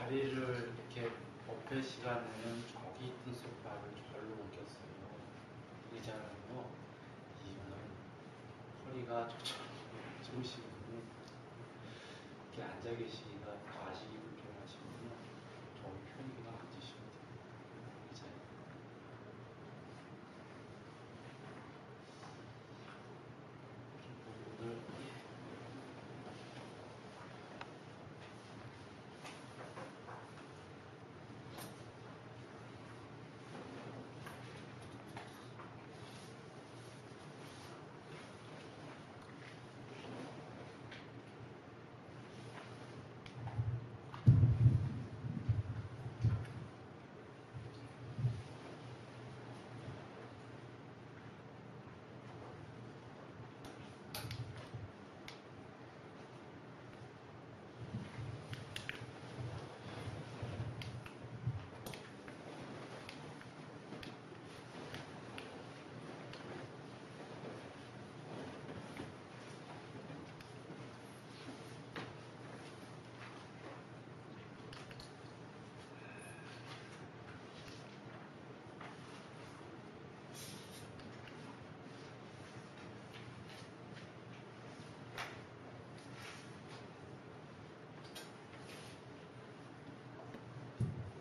다리를 이렇게 업할 시간에는 저기 있던 소파를 절로 옮겼어요. 의자는요, 이유는 허리가 저처럼 좋으신 분은 이렇게 앉아 계시기가 과식이 불편하신 분은 저기 편히가 앉으시면 돼요. 의자에. 오늘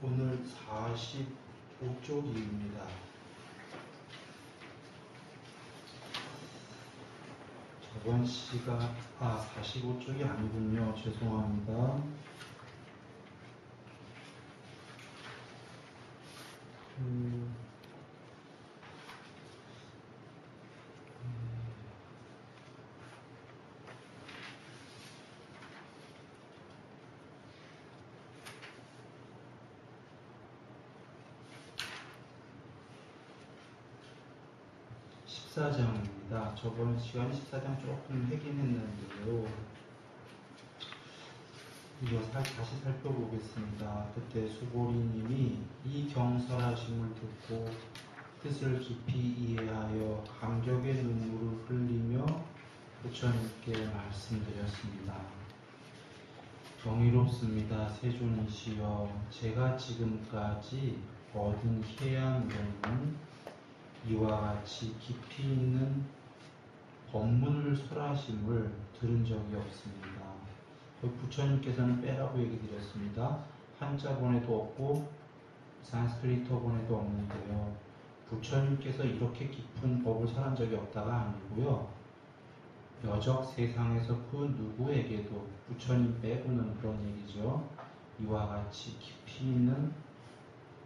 오늘 45쪽입니다. 저번 시간 45쪽이 아니군요. 죄송합니다. 음, 14장입니다. 저번 시간에 14장 조금 하긴 했는데요. 이거 다시 살펴보겠습니다. 그때 수보리님이 이 경설하심을 듣고 뜻을 깊이 이해하여 감격의 눈물을 흘리며 부처님께 말씀드렸습니다. 경이롭습니다. 세존이시여, 제가 지금까지 얻은 해안으로는 이와 같이 깊이 있는 법문을 설하심을 들은 적이 없습니다. 부처님께서는 빼라고 얘기 드렸습니다. 한자본에도 없고 산스크리트어본에도 없는데요. 부처님께서 이렇게 깊은 법을 설한 적이 없다가 아니고요. 여적 세상에서 그 누구에게도 부처님 빼고는 그런 얘기죠. 이와 같이 깊이 있는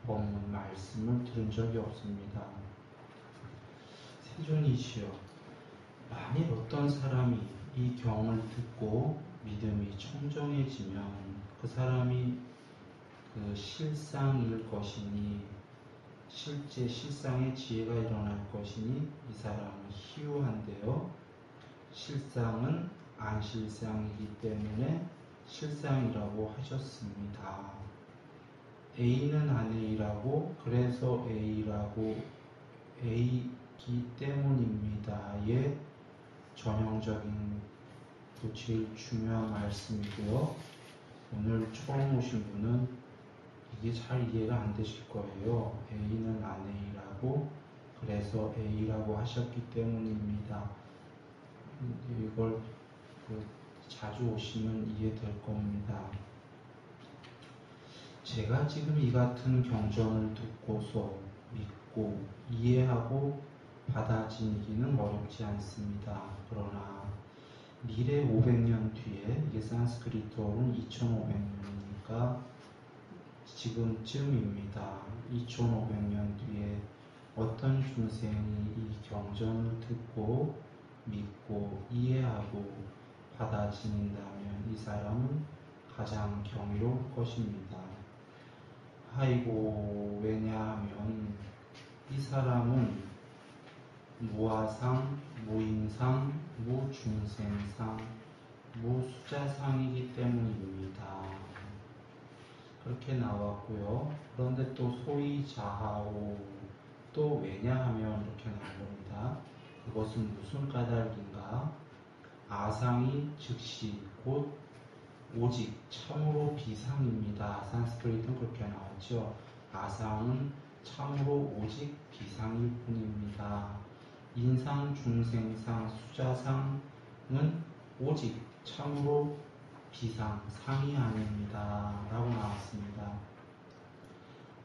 법문 말씀을 들은 적이 없습니다. 세존이시여, 만일 어떤 사람이 이 경을 듣고 믿음이 청정해지면 그 사람이 그 실상일 것이니, 실제 실상의 지혜가 일어날 것이니 이 사람은 희유한데요. 실상은 안실상이기 때문에 실상이라고 하셨습니다. A는 안 A라고, 그래서 A라고 A이기 때문입니다의 전형적인 또 제일 중요한 말씀이고요. 오늘 처음 오신 분은 이게 잘 이해가 안 되실 거예요. A는 안 A라고, 그래서 A라고 하셨기 때문입니다. 이걸 자주 오시면 이해될 겁니다. 제가 지금 이 같은 경전을 듣고서 믿고 이해하고 받아들이기는 어렵지 않습니다. 그러나 미래 500년 뒤에, 이게 산스크리트어로는 2500년이니까 지금쯤입니다. 2500년 뒤에 어떤 중생이 이 경전을 듣고 믿고 이해하고 받아들인다면 이 사람은 가장 경이로울 것입니다. 아이고, 왜냐하면 이 사람은 무아상, 무인상, 무중생상, 무수자상이기 때문입니다. 그렇게 나왔고요. 그런데 또 소이자하오, 또 왜냐하면 이렇게 나옵니다. 그것은 무슨 까닭인가? 아상이 즉시 곧 오직 참으로 비상입니다. 산스크리트는 그렇게 나왔죠. 아상은 참으로 오직 비상일 뿐입니다. 인상, 중생상, 수자상은 오직 참으로 비상, 상이 아닙니다. 라고 나왔습니다.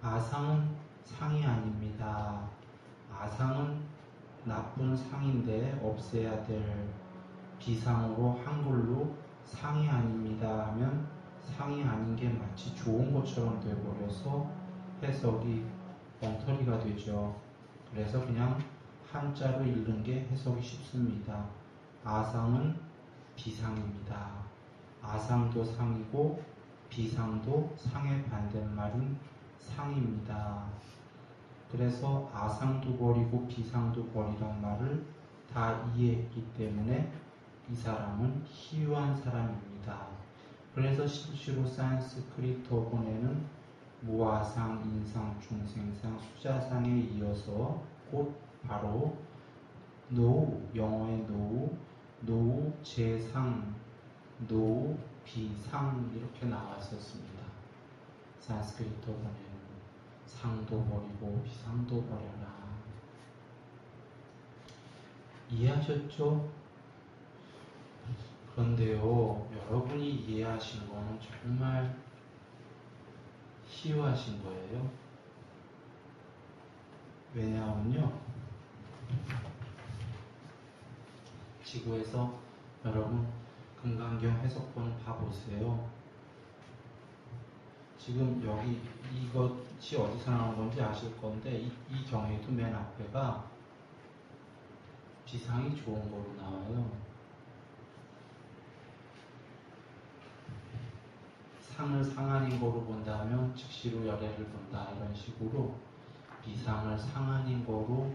아상은 상이 아닙니다. 아상은 나쁜 상인데 없애야 될 비상으로 한글로 상이 아닙니다 하면 상이 아닌 게 마치 좋은 것처럼 돼버려서 해석이 엉터리가 되죠. 그래서 그냥 한자로 읽는 게 해석이 쉽습니다. 아상은 비상입니다. 아상도 상이고 비상도 상의 반대말인 상입니다. 그래서 아상도 버리고 비상도 버리란 말을 다 이해했기 때문에 이 사람은 희유한 사람입니다. 그래서 실제로 산스크리트어권에는 무아상, 인상, 중생상, 수자상에 이어서 곧 바로 노우, 영어의 노우, 재상, 노우, 비상 이렇게 나왔었습니다. 산스크리트어권에는 상도 버리고 비상도 버려라. 이해하셨죠? 그런데요, 여러분이 이해하신 거는 정말 희유하신 거예요. 왜냐하면요, 지구에서 여러분 금강경 해석본 봐보세요. 지금 여기 이것이 어디서 나온 건지 아실 건데 이 경에도 맨 앞에가 비상이 좋은 거로 나와요. 상을 상한인 거로 본다면 즉시로 열애를 본다 이런 식으로 비상을 상한인 거로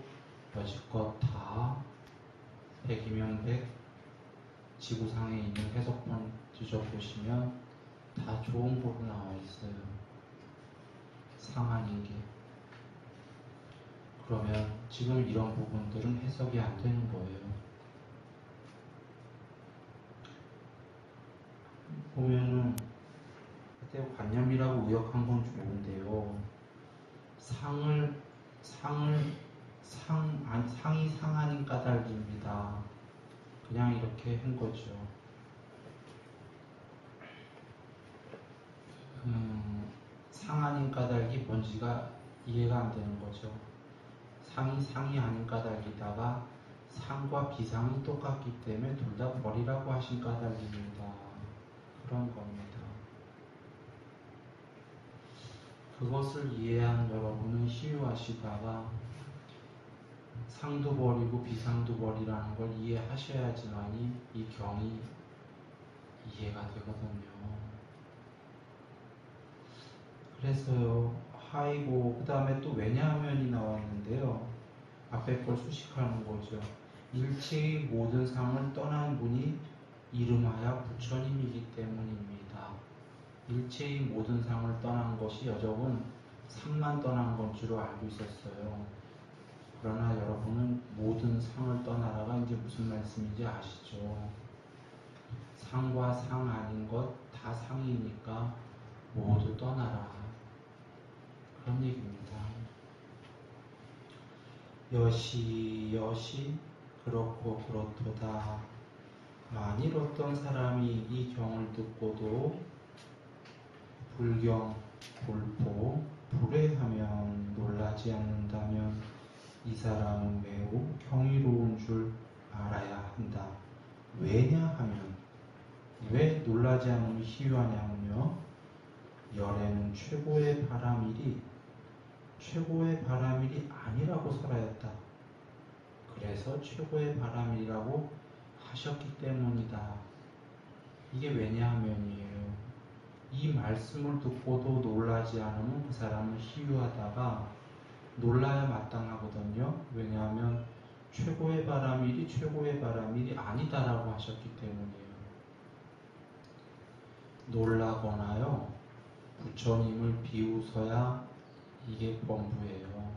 여지껏 다 100이면 100 지구상에 있는 해석본 뒤져보시면 다 좋은 거로 나와 있어요. 상한인 게. 그러면 지금 이런 부분들은 해석이 안 되는 거예요. 보면은 그때 관념이라고 의역한 건 좋은데요. 상이 상한인 까닭입니다. 그냥 이렇게 한 거죠. 상한인 까닭이 뭔지가 이해가 안 되는 거죠. 상이 아닌 까닭이다가 상과 비상이 똑같기 때문에 둘 다 버리라고 하신 까닭입니다. 그런 겁니다. 그것을 이해한 여러분은 희유하시다가 상도 버리고 비상도 버리라는 걸 이해하셔야지만이 이 경이 이해가 되거든요. 그래서요, 하이고 그 다음에 또 왜냐하면이 나왔는데요. 앞에 걸 수식하는 거죠. 일체의 모든 상을 떠난 분이 이름하여 부처님이기 때문입니다. 일체의 모든 상을 떠난 것이 여적은 상만 떠난 건 줄로 알고 있었어요. 그러나 여러분은 모든 상을 떠나라가 이제 무슨 말씀인지 아시죠? 상과 상 아닌 것 다 상이니까 모두 떠나라. 그런 얘기입니다. 여시 그렇고 그렇도다. 만일 어떤 사람이 이 경을 듣고도 불경, 불포, 불회하면 놀라지 않는다면 이 사람은 매우 경이로운 줄 알아야 한다. 왜냐하면 왜 놀라지 않으면 희유하냐면요. 열애는 최고의 바람일이 아니라고 살아였다. 그래서 최고의 바람이라고 하셨기 때문이다. 이게 왜냐하면이에요. 이 말씀을 듣고도 놀라지 않으면 그 사람은 희유하다가 놀라야 마땅하거든요. 왜냐하면 최고의 바람일이 아니다라고 하셨기 때문이에요. 놀라거나요, 부처님을 비웃어야 이게 범부예요.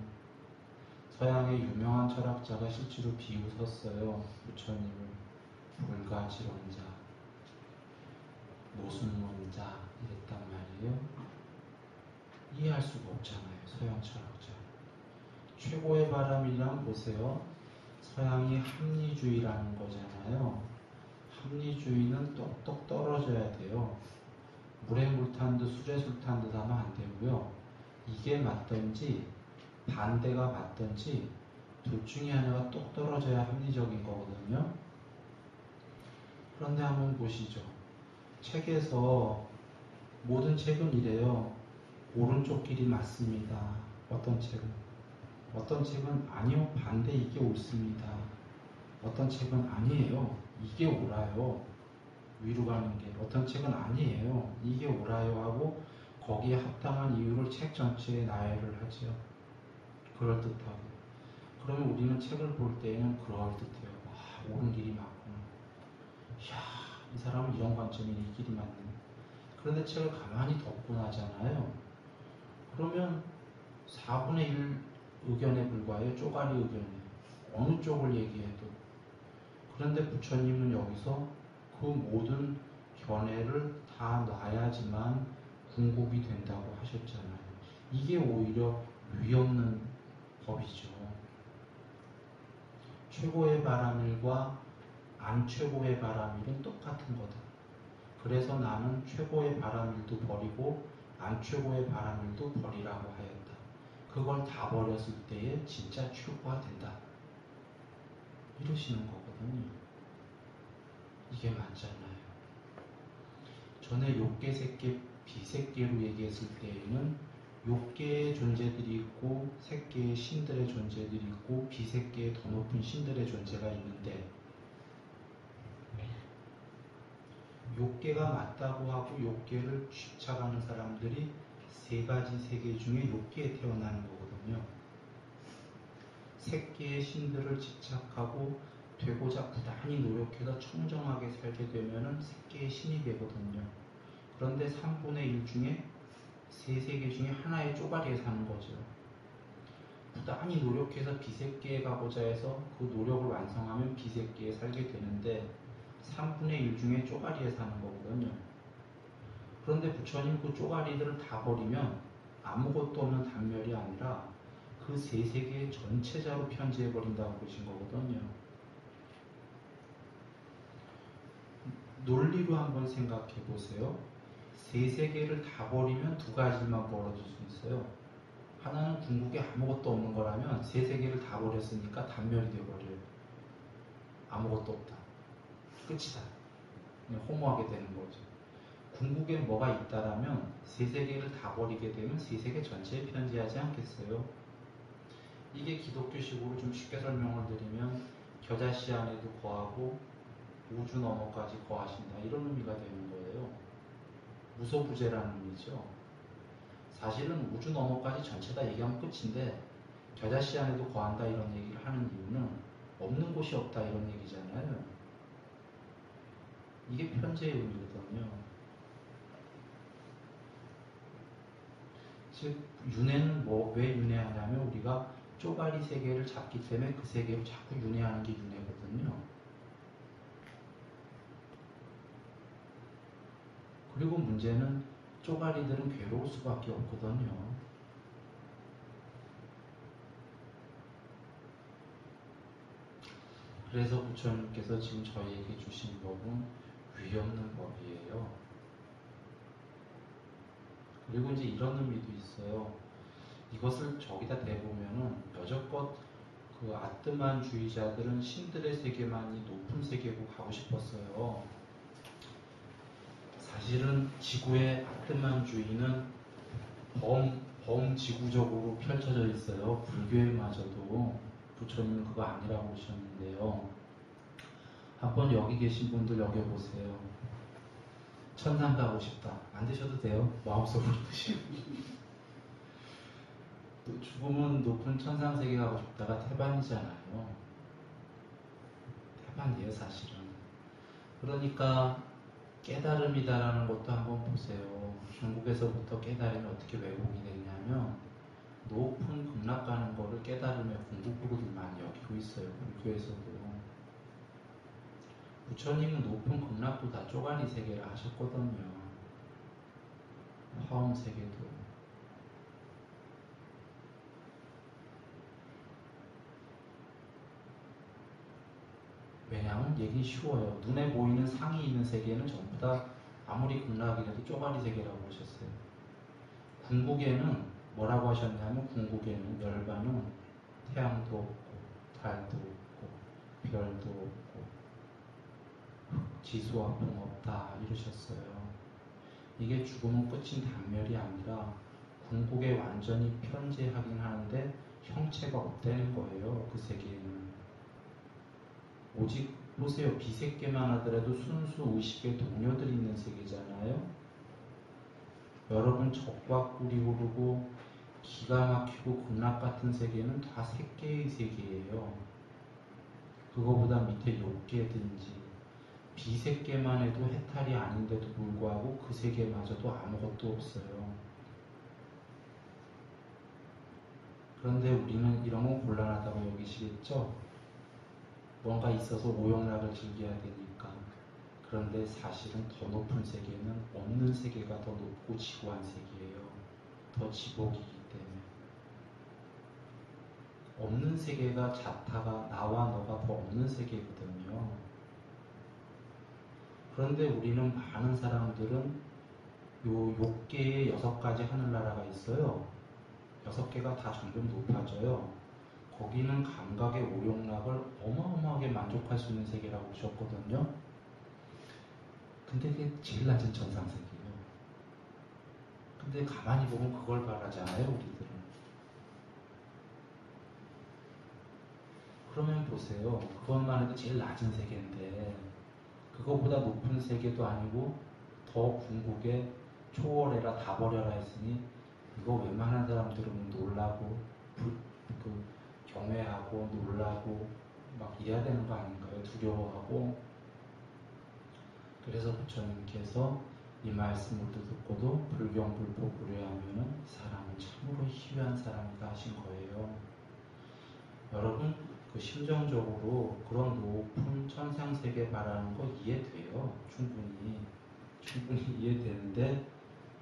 서양의 유명한 철학자가 실제로 비웃었어요. 부처님을. 불가지론자. 노숙론자 이랬단 말이에요. 이해할 수가 없잖아요. 서양 철학자. 최고의 바람이란 보세요. 서양이 합리주의라는 거잖아요. 합리주의는 똑똑 떨어져야 돼요. 물에 물 탄 듯 술에 술 탄 듯 하면 안 되고요. 이게 맞든지 반대가 맞든지 둘 중에 하나가 똑 떨어져야 합리적인 거거든요. 그런데 한번 보시죠. 책에서 모든 책은 이래요. 오른쪽 길이 맞습니다. 어떤 책은 아니요, 반대, 이게 옳습니다. 어떤 책은 아니에요, 이게 옳아요, 위로 가는 게. 어떤 책은 아니에요, 이게 옳아요 하고 거기에 합당한 이유를 책 전체에 나열을 하죠. 그럴듯하고. 그러면 우리는 책을 볼 때에는 그럴듯해요. 옳은 길이 맞구나. 이야, 이 사람은 이런 관점이네, 이 길이 맞네. 그런데 책을 가만히 덮고 나잖아요. 그러면 4분의 1 의견에 불과해요. 쪼가리 의견에. 어느 쪽을 얘기해도. 그런데 부처님은 여기서 그 모든 견해를 다 놔야지만 궁극이 된다고 하셨잖아요. 이게 오히려 위없는 법이죠. 최고의 바람일과 안 최고의 바람일은 똑같은 거다. 그래서 나는 최고의 바람일도 버리고 안 최고의 바람일도 버리라고 하였다. 그걸 다 버렸을 때에 진짜 최고가 된다. 이러시는 거거든요. 이게 맞잖아요. 전에 욕계, 색계, 비색계로 얘기했을 때에는 욕계의 존재들이 있고 색계의 신들의 존재들이 있고 비색계의 더 높은 신들의 존재가 있는데, 욕계가 맞다고 하고 욕계를 쫓아가는 사람들이 세 가지 세계 중에 욕계에 태어나는 거거든요. 색계의 신들을 집착하고 되고자 부단히 노력해서 청정하게 살게 되면은 색계의 신이 되거든요. 그런데 3분의 1 중에 세 세계 중에 하나의 쪼가리에 사는 거죠. 부단히 노력해서 비색계에 가고자 해서 그 노력을 완성하면 비색계에 살게 되는데 3분의 1 중에 쪼가리에 사는 거거든요. 그런데 부처님 그 쪼가리들을 다 버리면 아무것도 없는 단멸이 아니라 그 세 세계의 전체자로 편지해버린다고 보신 거거든요. 논리로 한번 생각해 보세요. 세 세계를 다 버리면 두 가지만 벌어질 수 있어요. 하나는 궁극에 아무것도 없는 거라면 세 세계를 다 버렸으니까 단멸이 되어버려요. 아무것도 없다. 끝이다. 그냥 허무하게 되는 거죠. 궁극에 뭐가 있다라면 세 세계를 다 버리게 되면 세 세계 전체에 편지하지 않겠어요? 이게 기독교식으로 좀 쉽게 설명을 드리면 겨자씨 안에도 거하고 우주 너머까지 거하신다, 이런 의미가 되는 거예요. 무소부재라는 의미죠. 사실은 우주 너머까지 전체 다 얘기하면 끝인데 겨자씨 안에도 거한다 이런 얘기를 하는 이유는 없는 곳이 없다 이런 얘기잖아요. 이게 편재의 의미거든요. 즉 윤회는 왜 윤회하냐면 우리가 쪼가리 세계를 잡기 때문에 그 세계로 자꾸 윤회하는 게 윤회거든요. 그리고 문제는 쪼가리들은 괴로울 수밖에 없거든요. 그래서 부처님께서 지금 저희에게 주신 법은 위없는 법이에요. 그리고 이제 이런 의미도 있어요. 이것을 저기다 대보면은 여적껏 그 아뜨만주의자들은 신들의 세계만이 높은 세계고 가고 싶었어요. 사실은 지구의 아뜨만주의는 범지구적으로 펼쳐져 있어요. 불교에마저도. 부처님은 그거 아니라고 하셨는데요. 한번 여기 계신 분들 여겨보세요. 천상 가고 싶다. 안 되셔도 돼요. 마음속으로 드시고. 또 죽으면 높은 천상세계 가고 싶다가 태반이잖아요. 태반이에요, 사실은. 그러니까 깨달음이다라는 것도 한번 보세요. 중국에서부터 깨달음이 어떻게 왜곡이 됐냐면 높은 극락 가는 거를 깨달음의 궁극으로들 많이 여기고 있어요. 불교에서도. 부처님은 높은 극락도 다 쪼가리 세계를 하셨거든요. 화엄 세계도. 왜냐하면 얘기 쉬워요. 눈에 보이는 상이 있는 세계는 전부 다 아무리 극락이라도 쪼가리 세계라고 하셨어요. 궁극에는 뭐라고 하셨냐면, 궁극에는 열반은 태양도 없고 달도 없고 별도 없고 지수와 풍 없다 이러셨어요. 이게 죽음은 끝인 단멸이 아니라 궁극에 완전히 편재하긴 하는데 형체가 없다는 거예요. 그 세계에는. 오직 보세요. 비색계만 하더라도 순수 의식의 동료들이 있는 세계잖아요. 여러분 적과 꿀이 오르고 기가 막히고 극락 같은 세계는 다 색계의 세계예요. 그거보다 밑에 욕계든지 비색계만 해도 해탈이 아닌데도 불구하고 그 세계마저도 아무것도 없어요. 그런데 우리는 이런 건 곤란하다고 여기시겠죠? 뭔가 있어서 오용락을 즐겨야 되니까. 그런데 사실은 더 높은 세계는 없는 세계가 더 높고 지고한 세계예요. 더 지복이기 때문에. 없는 세계가 자타가 나와 너가 더 없는 세계거든요. 그런데 우리는 많은 사람들은 요 욕계에 6가지 하늘나라가 있어요. 6개가 다 점점 높아져요. 거기는 감각의 오용락을 어마어마하게 만족할 수 있는 세계라고 보셨거든요. 근데 그게 제일 낮은 정상세계예요. 근데 가만히 보면 그걸 바라잖아요, 우리들은. 그러면 보세요. 그것만 해도 제일 낮은 세계인데 그거보다 높은 세계도 아니고 더 궁극에 초월해라 다 버려라 했으니 이거 웬만한 사람들은 놀라고 경외하고 놀라고 막 이래야 되는 거 아닌가요? 두려워하고. 그래서 부처님께서 이 말씀을 듣고도 불경불포 고려하면은 사람은 참으로 희귀한 사람이다 하신 거예요. 여러분 그 심정적으로 그런 높은 천상세계 바라는 거 이해돼요. 충분히 이해되는데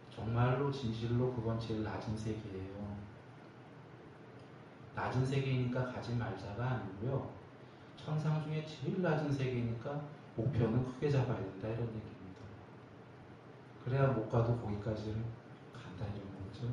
정말로 진실로 그건 제일 낮은 세계예요. 낮은 세계니까 가지 말자가 아니고요. 천상 중에 제일 낮은 세계니까 목표는 크게 잡아야 된다 이런 얘기입니다. 그래야 못 가도 거기까지는 간다 이런 거죠.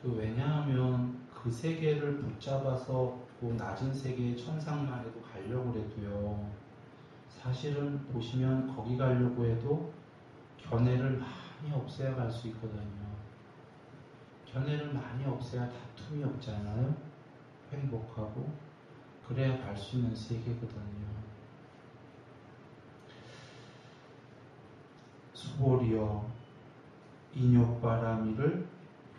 왜냐하면 그 세계를 붙잡아서 그 낮은 세계의 천상만 해도 가려고 해도요. 사실은 보시면 거기 가려고 해도 견해를 많이 없애야 갈 수 있거든요. 견해를 많이 없애야 다툼이 없잖아요. 행복하고. 그래야 갈 수 있는 세계거든요. 수보리여 인욕바람이를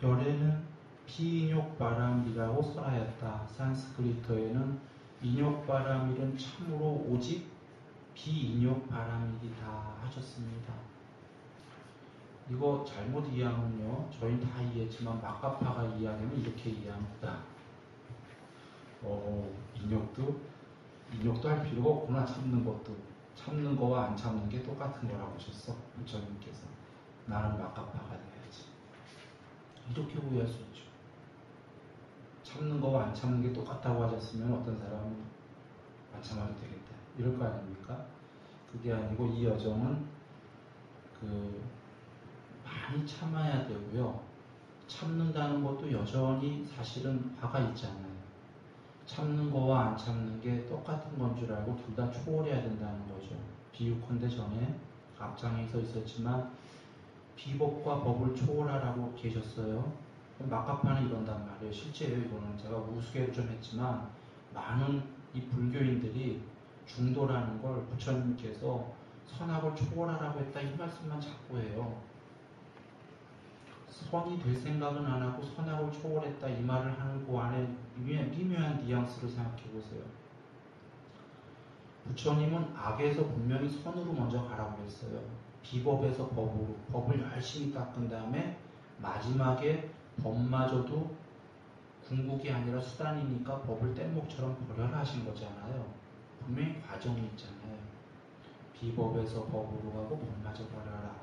열에는 비인욕바람이라고 설하였다. 산스크리트어에는 인욕바람일은 참으로 오직 비인욕바람이다 하셨습니다. 이거 잘못 이해하면요. 저희는 다 이해했지만 마카파가 이해하면 이렇게 이해합니다. 인욕도 할 필요가 없구나. 참는 거와 안 참는 게 똑같은 거라고 하셨어. 부처님께서. 나는 마카파가 돼야지. 이렇게 오해할 수 있죠. 참는 거와 안 참는 게 똑같다고 하셨으면 어떤 사람은 안 참아도 되겠다. 이럴 거 아닙니까? 그게 아니고 이 여정은 많이 참아야 되고요. 참는다는 것도 여전히 사실은 화가 있잖아요. 참는 거와 안 참는 게 똑같은 건 줄 알고 둘 다 초월해야 된다는 거죠. 비유컨대 전에 앞장에 서 있었지만 비법과 법을 초월하라고 계셨어요. 마카파는 이런단 말이에요. 실제로 이거는 제가 우스개로 좀 했지만 많은 이 불교인들이 중도라는 걸 부처님께서 선악을 초월하라고 했다 이 말씀만 자꾸 해요. 선이 될 생각은 안 하고 선악을 초월했다 이 말을 하는 그 안에 미묘한 뉘앙스를 생각해 보세요. 부처님은 악에서 분명히 선으로 먼저 가라고 했어요. 비법에서 법으로 법을 열심히 닦은 다음에 마지막에 법마저도 궁극이 아니라 수단이니까 법을 뗏목처럼 버려라 하신 거잖아요. 분명히 과정이 있잖아요. 비법에서 법으로 가고 법마저 버려라.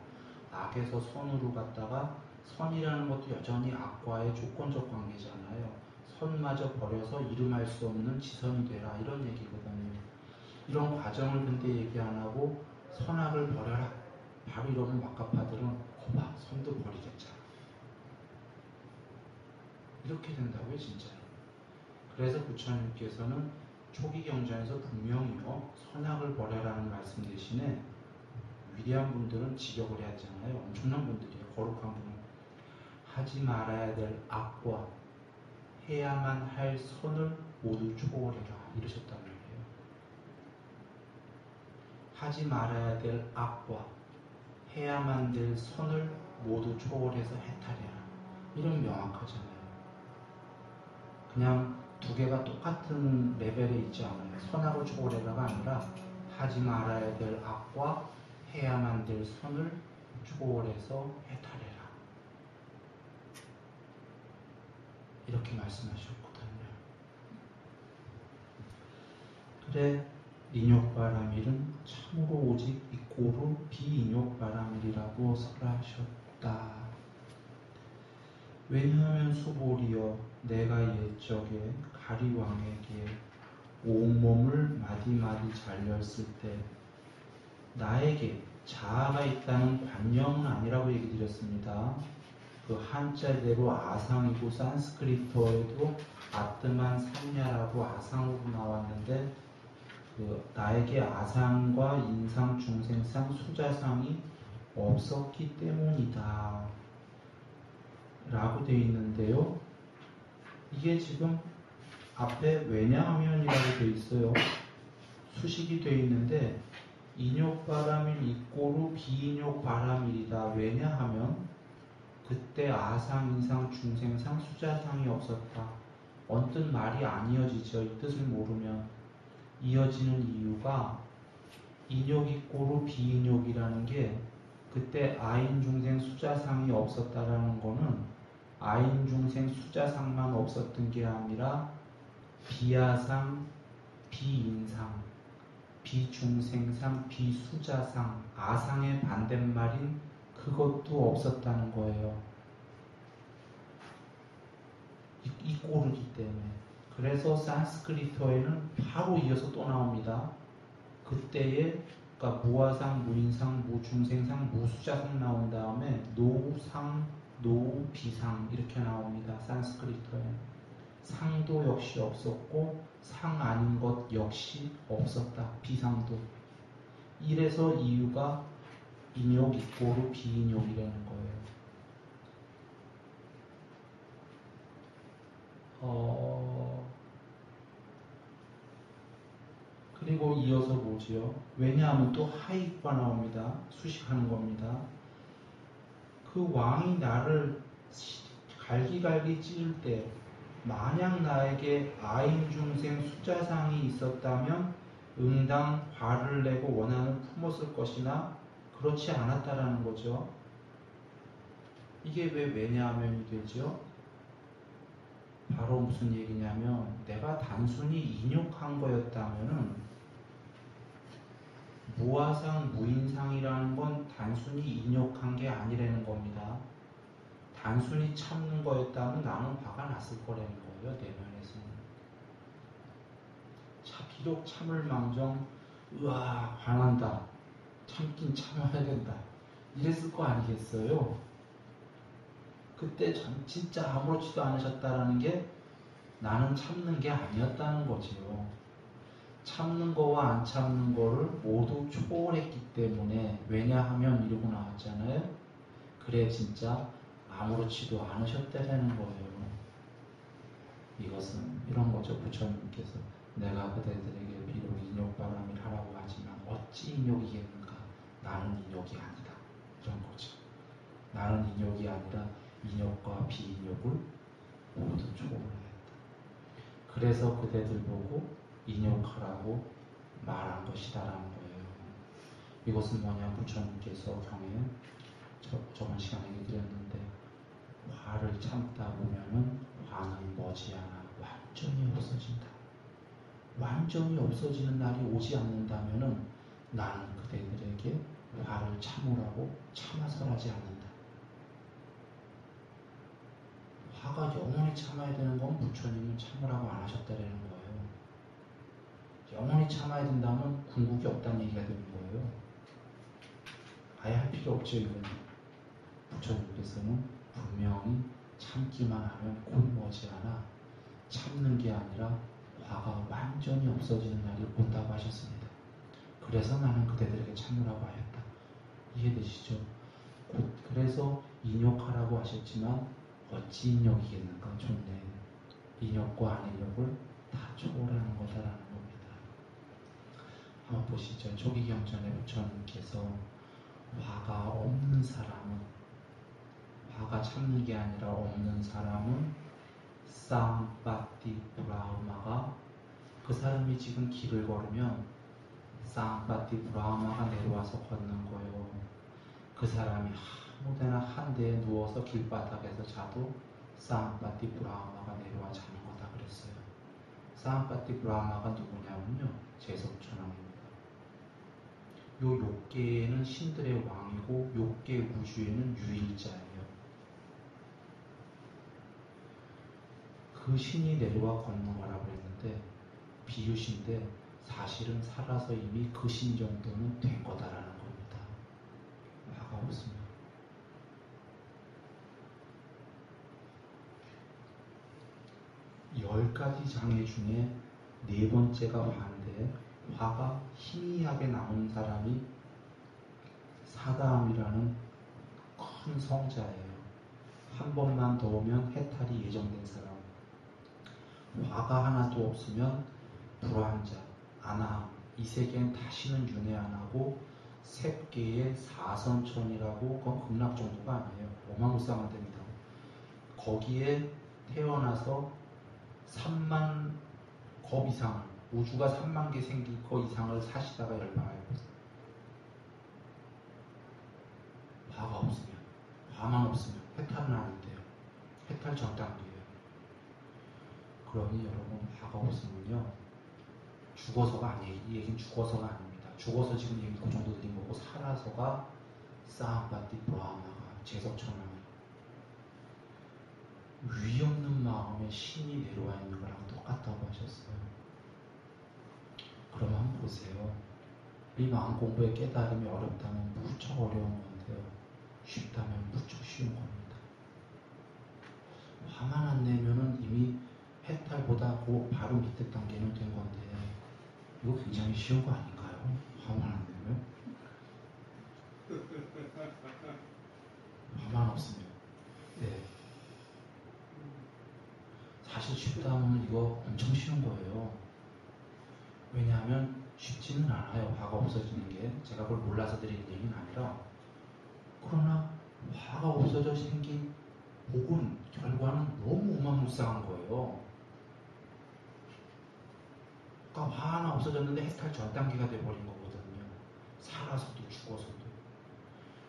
악에서 선으로 갔다가 선이라는 것도 여전히 악과의 조건적 관계잖아요. 선마저 버려서 이름할 수 없는 지선이 되라 이런 얘기거든요. 이런 과정을 근데 얘기 안 하고 선악을 버려라. 바로 이러면 막가파들은 거봐 선도 버리겠잖아. 이렇게 된다고요 진짜로. 그래서 부처님께서는 초기 경전에서 분명히요 선악을 버려라는 말씀 대신에 위대한 분들은 직역을 해야 하잖아요. 엄청난 분들이에요. 거룩한 분은 하지 말아야 될 악과 해야만 할 선을 모두 초월해라 이러셨단 말이에요. 하지 말아야 될 악과 해야만 될 선을 모두 초월해서 해탈해라. 이런 명확하잖아요. 그냥 두 개가 똑같은 레벨에 있지 않아요. 선하고 초월해라가 아니라 하지 말아야 될 악과 해야만 될 선을 초월해서 해탈해라. 이렇게 말씀하셨거든요. 그래 인욕바라밀은 참으로 오직 이꼬르 비인욕바라밀이라고 설하셨다. 왜냐하면 수보리여 내가 옛적에 가리왕에게 온몸을 마디마디 잘렸을 때 나에게 자아가 있다는 관념은 아니라고 얘기 드렸습니다. 그 한자대로 아상이고 산스크리트어에도 아트만 삼냐라고 아상으로 나왔는데 그 나에게 아상과 인상, 중생상, 수자상이 없었기 때문이다 라고 되어 있는데요. 이게 지금 앞에 왜냐하면이라고 되어 있어요. 수식이 되어 있는데 인욕바라밀 이꼬르 비인욕바라밀이다. 왜냐하면 그때 아상, 인상, 중생상, 수자상이 없었다. 언뜻 말이 안 이어지죠. 이 뜻을 모르면. 이어지는 이유가 인욕 이꼬르 비인욕이라는 게 그때 아인, 중생, 수자상이 없었다라는 거는 아인, 중생, 수자상만 없었던 게 아니라 비아상, 비인상, 비중생상, 비수자상, 아상의 반대말인 그것도 없었다는 거예요. 이 꼬르기 때문에. 그래서 산스크리트어에는 바로 이어서 또 나옵니다. 그때에 그러니까 무아상, 무인상, 무중생상, 무수자상 나온 다음에 노상, 노비상 이렇게 나옵니다. 산스크리트어에. 상도 역시 없었고 상 아닌 것 역시 없었다. 비상도. 이래서 이유가 인욕 이꼬르 비인욕이라는 거예요. 그리고 이어서 뭐지요? 왜냐하면 또 하이가 나옵니다. 수식하는 겁니다. 그 왕이 나를 갈기갈기 찌를 때 만약 나에게 아인 중생 수자상이 있었다면 응당 화를 내고 원한을 품었을 것이나 그렇지 않았다라는 거죠. 이게 왜 왜냐하면이 되죠? 바로 무슨 얘기냐면 내가 단순히 인욕한 거였다면은 무아상, 무인상이라는 건 단순히 인욕한 게 아니라는 겁니다. 단순히 참는 거였다면 나는 화가 났을 거라는 거예요. 내 면에서는. 비록 참을 망정 으아 화난다. 참긴 참아야 된다. 이랬을 거 아니겠어요? 그때 진짜 아무렇지도 않으셨다라는 게 나는 참는 게 아니었다는 거지요. 참는 거와 안 참는 거를 모두 초월했기 때문에 왜냐하면 이러고 나왔잖아요. 그래 진짜 아무렇지도 않으셨다라는 거예요. 이것은 이런 거죠. 부처님께서 내가 그대들에게 비록 인욕바람을 하라고 하지만 어찌 인욕이겠는가. 나는 인욕이 아니다. 이런 거죠. 나는 인욕이 아니라 인욕과 비인욕을 모두 초월했다. 그래서 그대들 보고 인욕하라고 말한 것이다라는 거예요. 이것은 뭐냐, 부처님께서 경에 저번 시간에 얘기 드렸는데, 화를 참다 보면은 화는 머지않아 완전히 없어진다. 완전히 없어지는 날이 오지 않는다면은 나는 그대들에게 화를 참으라고 참아설하지 않는다. 화가 영원히 참아야 되는 건 부처님은 참으라고 안 하셨다라는 거예요. 영원히 참아야 된다면 궁극이 없다는 얘기가 되는 거예요. 아예 할 필요 없죠, 이건. 부처님께서는 분명히 참기만 하면 곧 머지않아 참는 게 아니라 화가 완전히 없어지는 날이 온다고 하셨습니다. 그래서 나는 그대들에게 참으라고 하였다. 이해되시죠? 그래서 인욕하라고 하셨지만 어찌 인욕이겠는가? 좋네. 인욕과 안인욕을 다 초월하는 거다라는 겁니다. 한번 보시죠. 조기경전에 부처님께서 화가 없는 사람은, 화가 참는 게 아니라 없는 사람은 쌍빠띠 브라흐마가, 그 사람이 지금 길을 걸으면 쌍빠띠 브라흐마가 내려와서 걷는 거예요. 그 사람이 아무데나 한 대에 누워서 길바닥에서 자도 쌍빠띠 브라흐마가 내려와 자는 거다 그랬어요. 쌍빠띠 브라흐마가 누구냐면요, 제석천왕입니다. 요 욕계에는 신들의 왕이고 욕계 우주에는 유일자예요. 그 신이 내려와 걷는 거라고 했는데 비유신데 사실은 살아서 이미 그 신 정도는 된 거다라는 겁니다. 화가 없으면. 열 가지 장애 중에 네 번째가 화인데, 화가 희미하게 남은 사람이 사다함이라는 큰 성자예요. 한 번만 더 오면 해탈이 예정된 사람. 화가 하나도 없으면 불화한자, 안함, 이 세계엔 다시는 윤회 안 하고 sep계의 사선천이라고, 그건 극락 정도가 아니에요. 어마무쌍한 데입니다. 거기에 태어나서 3만 겁 이상을, 우주가 3만 개 생길 거 이상을 사시다가 열반할 거예요. 화가 없으면, 화만 없으면 해탈은 안 돼요. 해탈 전 단계예요. 그러니 여러분, 화가 없으면요, 죽어서가 아니에요. 이 얘기는 죽어서가 아닙니다. 죽어서 지금 얘기 그 정도 드린 거고, 살아서가 쌍빠띠 브라흐마가 제석천왕, 위 없는 마음에 신이 내려와 있는 거랑 똑같다고 하셨어요. 그럼 한번 보세요. 이 마음 공부의 깨달음이 어렵다면 무척 어려운 건데요, 쉽다면 무척 쉬운 겁니다. 화만 안 내면은 이미 해탈보다 그 바로 밑에 단계는 된 건데, 이거 굉장히 쉬운 거 아닌가요? 화만 안 내면? 화만 없으면. 네. 사실 쉽다면 이거 엄청 쉬운 거예요. 왜냐하면 쉽지는 않아요. 화가 없어지는 게. 제가 그걸 몰라서 드리는 얘기는 아니라, 그러나 화가 없어져 생긴 복은, 결과는 너무 어마무쌍한 거예요. 그러니까 화 하나 없어졌는데 해탈 전 단계가 돼버린 거거든요. 살아서도 죽어서도.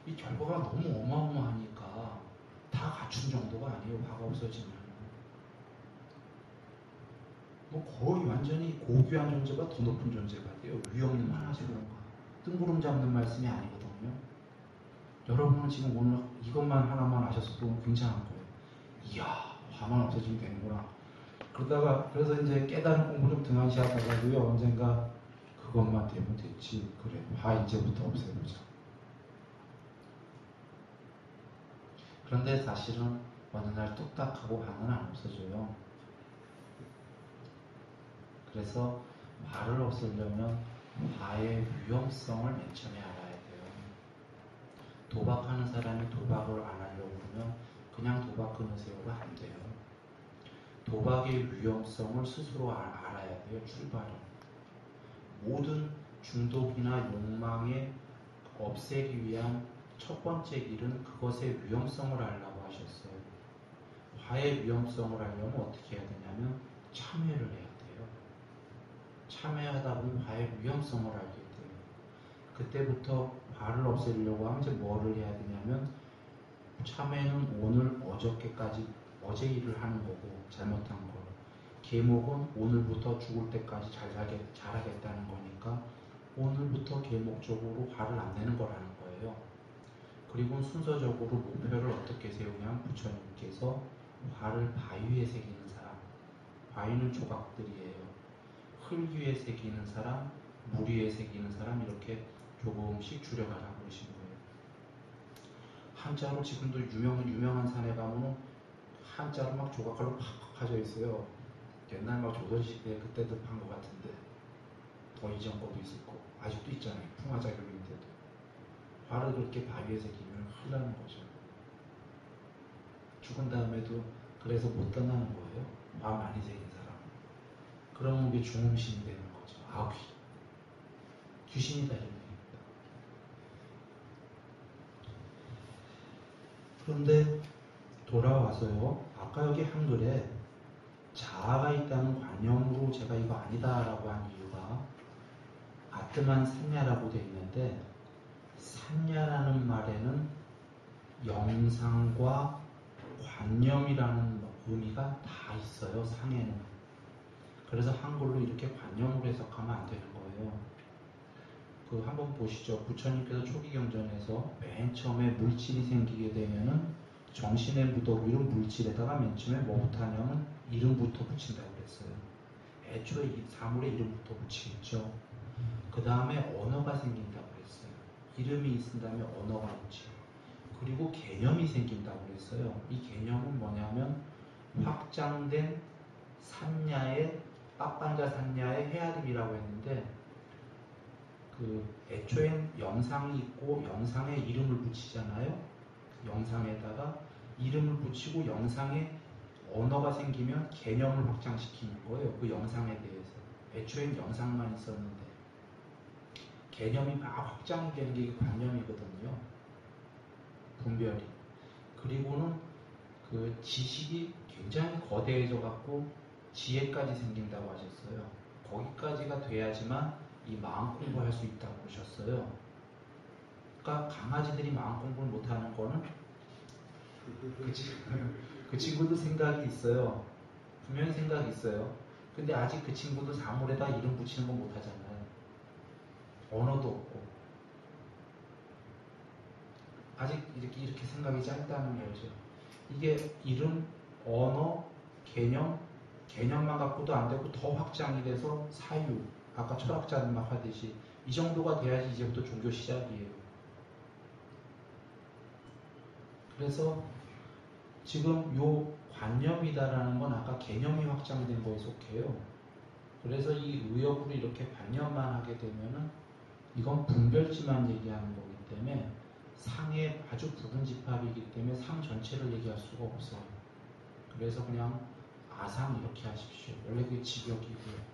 이 결과가 너무 어마어마하니까 다 갖춘 정도가 아니에요. 화가 없어지면. 뭐 거의 완전히 고귀한 존재가 더 높은 존재가 돼요. 위없는 하나씩 그런가. 뜬구름 잡는 말씀이 아니거든요. 여러분은 지금 오늘 이것만 하나만 아셨어도 굉장한 거예요. 이야, 화만 없어지면 되는구나. 그러다가, 그래서 이제 깨달은 공부 좀 등한시하다가도요, 언젠가 그것만 되면 됐지. 그래, 화 이제부터 없애보자. 그런데 사실은 어느 날 뚝딱하고 화는 안 없어져요. 그래서 화를 없애려면 화의 위험성을 맨 처음에 알아야 돼요. 도박하는 사람이 도박을 안 하려고 그러면 그냥 도박 끊으세요가 안 돼요. 도박의 위험성을 스스로 알아야 돼요. 출발은. 모든 중독이나 욕망에 없애기 위한 첫 번째 길은 그것의 위험성을 알라고 하셨어요. 화의 위험성을 알려면 어떻게 해야 되냐면 참회를 해야 돼요. 참회하다 보면 화의 위험성을 알게 돼요. 그때부터 화를 없애려고 하면 이제 뭐를 해야 되냐면 참회는 오늘 어저께까지 어제 일을 하는 거고 잘못한 거. 계목은 오늘부터 죽을 때까지 잘하겠다는 거니까 오늘부터 계목적으로 화를 안 내는 거라는 거예요. 그리고 순서적으로 목표를 어떻게 세우냐면 부처님께서 화를 바위에 새기는 사람, 바위는 조각들이에요. 흙 위에 새기는 사람, 물 위에 새기는 사람 이렇게 조금씩 줄여가라고 그러신 거예요. 한자로 지금도 유명한 산에 가면 한자로 막 조각깔로 팍팍 파져 있어요. 옛날 막 조선시대 그때도 판 것 같은데 더 이전 거도 있을 거고 아직도 있잖아요. 풍화작용인데도 화를 그렇게 바위에 새기면 큰일 나는 거죠. 죽은 다음에도 그래서 못 떠나는 거예요. 화 많이 새긴 사람. 그러면 그게 중음신이 되는 거죠. 아귀. 귀신이다 이런 얘기입니다. 그런데 돌아와서요. 아까 여기 한글에 자아가 있다는 관념으로 제가 이거 아니다라고 한 이유가 아트만 산야라고 되어 있는데 산야라는 말에는 영상과 관념이라는 의미가 다 있어요. 상에는. 그래서 한글로 이렇게 관념으로 해석하면 안 되는 거예요. 그 한번 보시죠. 부처님께서 초기경전에서 맨 처음에 물질이 생기게 되면은 정신의 무더기로 물질에다가 맨 처음에 뭐부터 하냐면 이름부터 붙인다고 그랬어요. 애초에 이 사물에 이름부터 붙이겠죠. 그 다음에 언어가 생긴다고 그랬어요. 이름이 있은 다음에 언어가 붙이고 그리고 개념이 생긴다고 그랬어요. 이 개념은 뭐냐면 확장된 산야의 빡반자 산야의 헤아림이라고 했는데 그 애초엔 영상이 있고 영상에 이름을 붙이잖아요. 영상에다가 이름을 붙이고 영상에 언어가 생기면 개념을 확장시키는 거예요. 그 영상에 대해서. 애초엔 영상만 있었는데 개념이 막 확장이 되는 게 관념이거든요. 분별이. 그리고는 그 지식이 굉장히 거대해져 갖고 지혜까지 생긴다고 하셨어요. 거기까지가 돼야지만 이 마음 공부할 수 있다고 그러셨어요. 그러니까 강아지들이 마음 공부를 못하는 거는 그 친구도 생각이 있어요. 분명히 생각이 있어요. 근데 아직 그 친구도 사물에다 이름 붙이는 건 못하잖아요. 언어도 없고 아직 이렇게 생각이 짧다는 거죠. 이게 이름, 언어, 개념만 갖고도 안 되고 더 확장이 돼서 사유, 아까 철학자들 막 하듯이 이 정도가 돼야지 이제부터 종교 시작이에요. 그래서 지금 요 관념이다라는 건 아까 개념이 확장된 거에 속해요. 그래서 이 의역으로 이렇게 관념만 하게 되면은 이건 분별지만 얘기하는 거기 때문에 상의 아주 부분 집합이기 때문에 상 전체를 얘기할 수가 없어요. 그래서 그냥 아상 이렇게 하십시오. 원래 그게 직역이고요.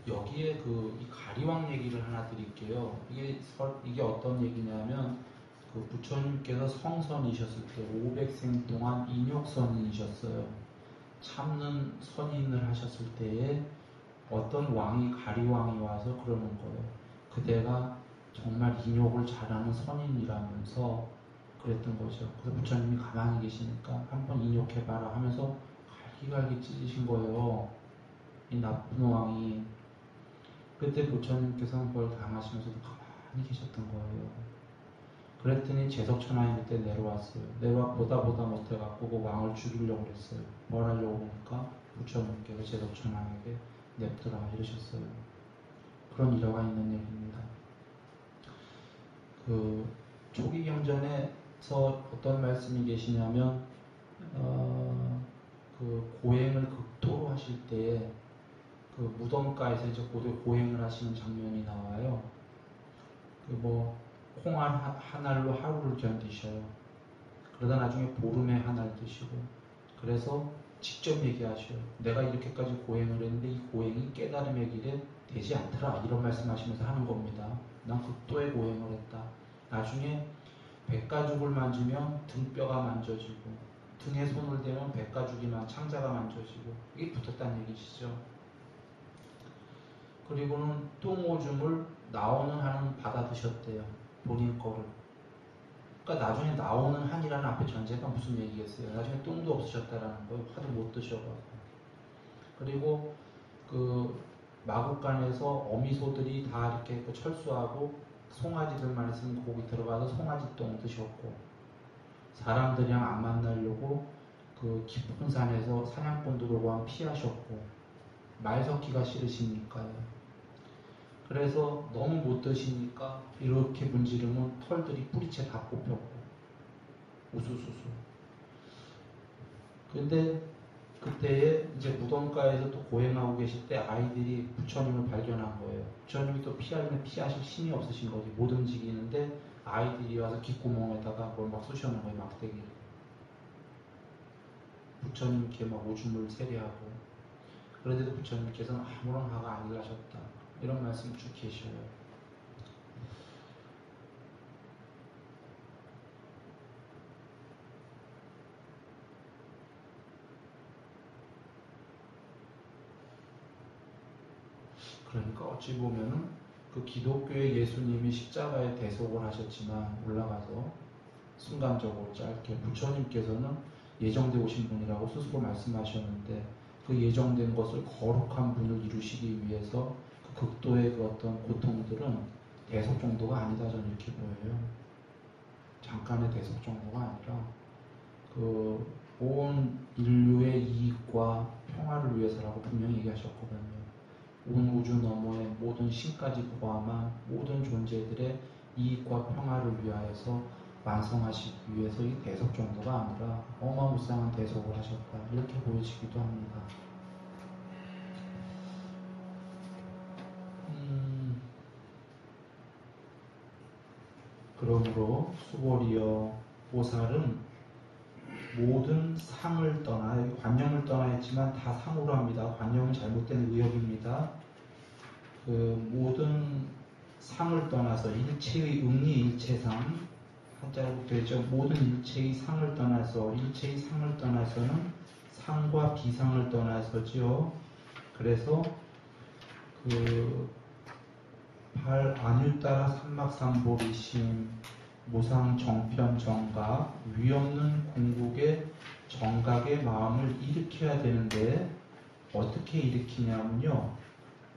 여기에 이 가리왕 얘기를 하나 드릴게요. 이게 어떤 얘기냐면 그 부처님께서 성선이셨을 때 500생 동안 인욕선이셨어요. 참는 선인을 하셨을 때에 어떤 왕이 가리왕이 와서 그러는 거예요. 그대가 정말 인욕을 잘하는 선인이라면서 그랬던 거죠. 그래서 부처님이 가만히 계시니까 한번 인욕해봐라 하면서 갈기갈기 찢으신 거예요. 이 나쁜 왕이. 그때 부처님께서는 그걸 당하시면서도 가만히 계셨던 거예요. 그랬더니 제석천왕이 그때 내려왔어요. 보다 못해갖고 그 왕을 죽이려고 그랬어요. 뭘 하려고 보니까 부처님께서 제석천왕에게 냅두라 이러셨어요. 그런 일화가 있는 얘기입니다. 그 초기 경전에서 어떤 말씀이 계시냐면 그 고행을 극도로 하실 때에 그 무덤가에서 이제 고행을 하시는 장면이 나와요. 콩알 한 알로 하루를 견디셔요. 그러다 나중에 보름에 한 알 드시고. 그래서 직접 얘기하셔요. 내가 이렇게까지 고행을 했는데 이 고행이 깨달음의 길에 되지 않더라. 이런 말씀하시면서 하는 겁니다. 난 극도의 고행을 했다. 나중에 백가죽을 만지면 등뼈가 만져지고 등에 손을 대면 백가죽이만 창자가 만져지고 이게 붙었다는 얘기시죠. 그리고는 똥 오줌을 나오는 한은 받아 드셨대요. 본인 거를. 그러니까 나중에 나오는 한이라는 앞에 전제가 무슨 얘기겠어요? 나중에 똥도 없으셨다라는 거예요. 하도 못 드셔가지고. 그리고 그 마국간에서 어미소들이 다 이렇게 그 철수하고 송아지들만 있으면 거기 들어가서 송아지 똥 드셨고, 사람들이랑 안 만나려고 그 깊은 산에서 사냥꾼 들어오면 피하셨고, 말 섞기가 싫으시니까요. 그래서 너무 못 드시니까 이렇게 문지르면 털들이 뿌리채 다 뽑혔고 우수수수. 근데 그때에 이제 무덤가에서 또 고행하고 계실 때 아이들이 부처님을 발견한 거예요. 부처님이 또 피하려면 피하실 힘이 없으신 거지. 못 움직이는데 아이들이 와서 귓구멍에다가 뭘 막 쑤셔놓은 거예요. 막대기를. 부처님께 막 오줌을 세례하고. 그런데도 부처님께서는 아무런 화가 안 일하셨다. 이런 말씀 쭉 계셔요. 그러니까 어찌 보면은 그 기독교의 예수님이 십자가에 대속을 하셨지만 올라가서 순간적으로 짧게 부처님께서는 예정되어 오신 분이라고 스스로 말씀하셨는데 그 예정된 것을 거룩한 분을 이루시기 위해서 그 극도의 그 어떤 고통들은 대속 정도가 아니다 저는 이렇게 보여요. 잠깐의 대속 정도가 아니라 그 온 인류의 이익과 평화를 위해서라고 분명히 얘기하셨거든요. 온 우주 너머의 모든 신까지 포함한 모든 존재들의 이익과 평화를 위하여서 완성하시기 위해서 이 대속 정도가 아니라 어마무쌍한 대속을 하셨다. 이렇게 보여지기도 합니다. 그러므로 수고리여 보살은 모든 상을 떠나, 여기 관념을 떠나 했지만 다 상으로 합니다. 관념은 잘못된 의역입니다. 그 모든 상을 떠나서 일체의 응리 일체상, 한자로 붙어있죠. 모든 일체의 상을 떠나서, 일체의 상을 떠나서는 상과 비상을 떠나서죠. 그래서 그 발 안유 따라 삼막삼보리심, 무상 정편 정각, 위없는 궁극의 정각의 마음을 일으켜야 되는데 어떻게 일으키냐면요.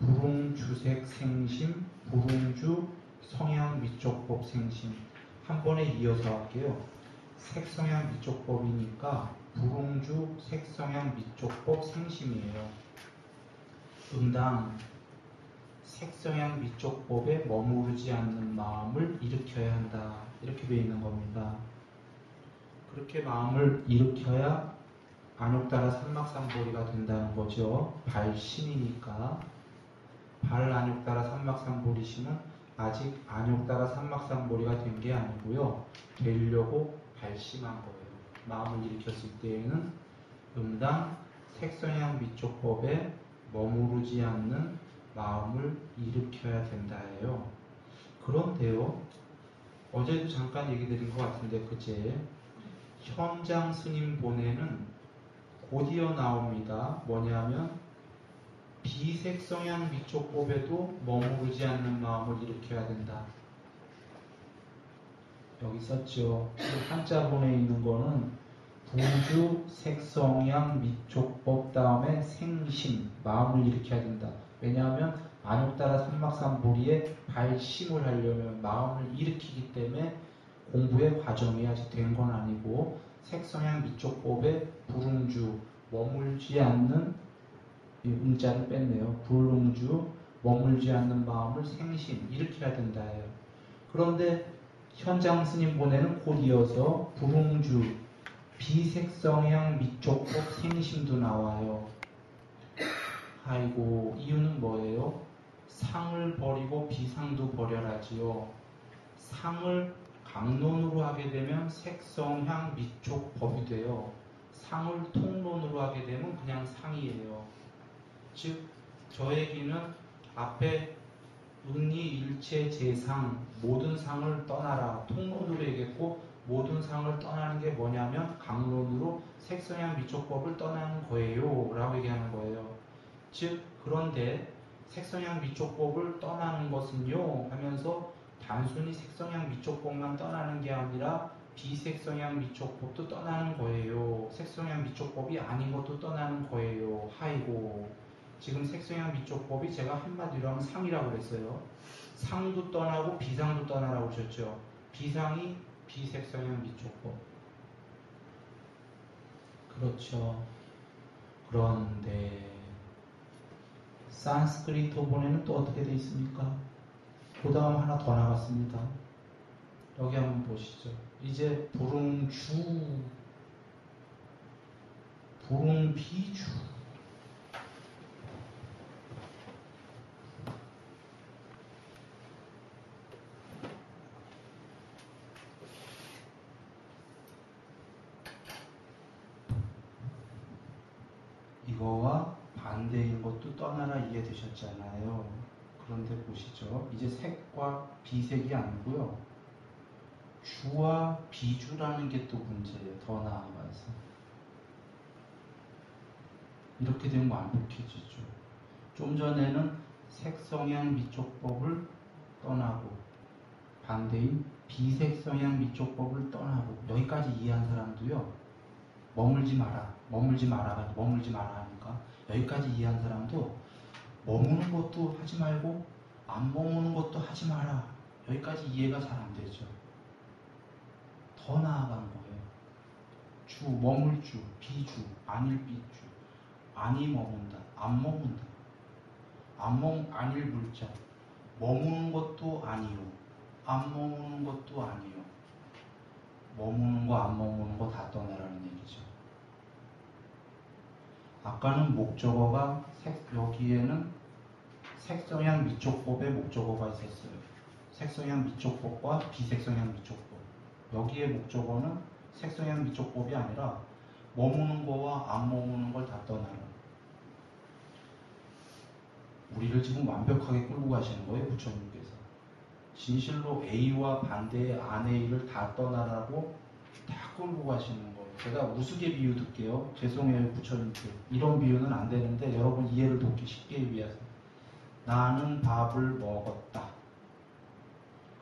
불웅주색 생심, 불웅주 성향 미쪽법 생심. 한 번에 이어서 할게요. 색성향 미쪽법이니까 불웅주 색성향 미쪽법 생심이에요. 응당 색성향 미쪽법에 머무르지 않는 마음을 일으켜야 한다. 이렇게 되어 있는 겁니다. 그렇게 마음을 일으켜야 안욕따라 삼막삼보리가 된다는 거죠. 발심이니까. 발 안욕따라 삼막삼보리심은 아직 안욕따라 삼막삼보리가 된 게 아니고요. 되려고 발심한 거예요. 마음을 일으켰을 때에는 응당 색성향 미쪽법에 머무르지 않는 마음을 일으켜야 된다예요. 그런데요, 어제도 잠깐 얘기 드린 것 같은데 그제 현장 스님 본에는 곧이어 나옵니다. 뭐냐면 비색성향 미촉법에도 머무르지 않는 마음을 일으켜야 된다. 여기 썼죠. 한자본에 있는 거는 부주 색성향 미촉법 다음에 생심 마음을 일으켜야 된다. 왜냐하면 안욕따라 삼막삼보리에 발심을 하려면 마음을 일으키기 때문에 공부의 과정이 아직 된 건 아니고 색성향 미촉법에 불응주 머물지 않는 이 음자를 뺐네요. 불응주 머물지 않는 마음을 생심 일으켜야 된다예요. 그런데 현장 스님 본에는 곧 이어서 불응주 비색성향 미촉법 생심도 나와요. 아이고 이유는 뭐예요? 상을 버리고 비상도 버려라지요. 상을 강론으로 하게 되면 색성향 미촉법이 돼요. 상을 통론으로 하게 되면 그냥 상이에요. 즉 저에게는 앞에 응리 일체 재상 모든 상을 떠나라 통론으로 얘기했고 모든 상을 떠나는 게 뭐냐면 강론으로 색성향 미촉법을 떠나는 거예요 라고 얘기하는 거예요. 즉 그런데 색성향 미촉법을 떠나는 것은요 하면서 단순히 색성향 미촉법만 떠나는 게 아니라 비색성향 미촉법도 떠나는 거예요. 색성향 미촉법이 아닌 것도 떠나는 거예요. 하이고 지금 색성향 미촉법이 제가 한마디로 하면 상이라고 그랬어요. 상도 떠나고 비상도 떠나라고 하셨죠. 비상이 비색성향 미촉법. 그렇죠. 그런데 산스크리트어본에는 또 어떻게 되어 있습니까? 그 다음 하나 더 나갔습니다. 여기 한번 보시죠. 이제 불응주, 불응비주. 이거와 반대인 것도 떠나라 이해되셨잖아요. 그런데 보시죠. 이제 색과 비색이 아니고요. 주와 비주라는 게 또 문제예요. 더 나아가서. 이렇게 되면 완벽해지죠. 좀 전에는 색성향 미촉법을 떠나고 반대인 비색성향 미촉법을 떠나고 여기까지 이해한 사람도요. 머물지 마라 하니까 여기까지 이해한 사람도 머무는 것도 하지 말고 안 머무는 것도 하지 마라. 여기까지 이해가 잘 안 되죠. 더 나아간 거예요. 주, 머물 주, 비주, 아닐 비주, 아니 머문다, 안 머문다. 아닐 물자. 머무는 것도 아니요. 안 머무는 것도 아니요. 머무는 거, 안 머무는 거 다 떠나라는 얘기죠. 아까는 목적어가 여기에는 색성향 미촉법의 목적어가 있었어요. 색성향 미촉법과 비색성향 미촉법. 여기에 목적어는 색성향 미촉법이 아니라 머무는 거와 안 머무는 걸 다 떠나라. 우리를 지금 완벽하게 끌고 가시는 거예요, 부처님께서. 진실로 A와 반대의 안 A를 다 떠나라고 다 끌고 가시는 거예요. 제가 우스개 비유 듣게요. 죄송해요, 부처님께. 이런 비유는 안 되는데 여러분 이해를 돕기 쉽게 위해서. 나는 밥을 먹었다.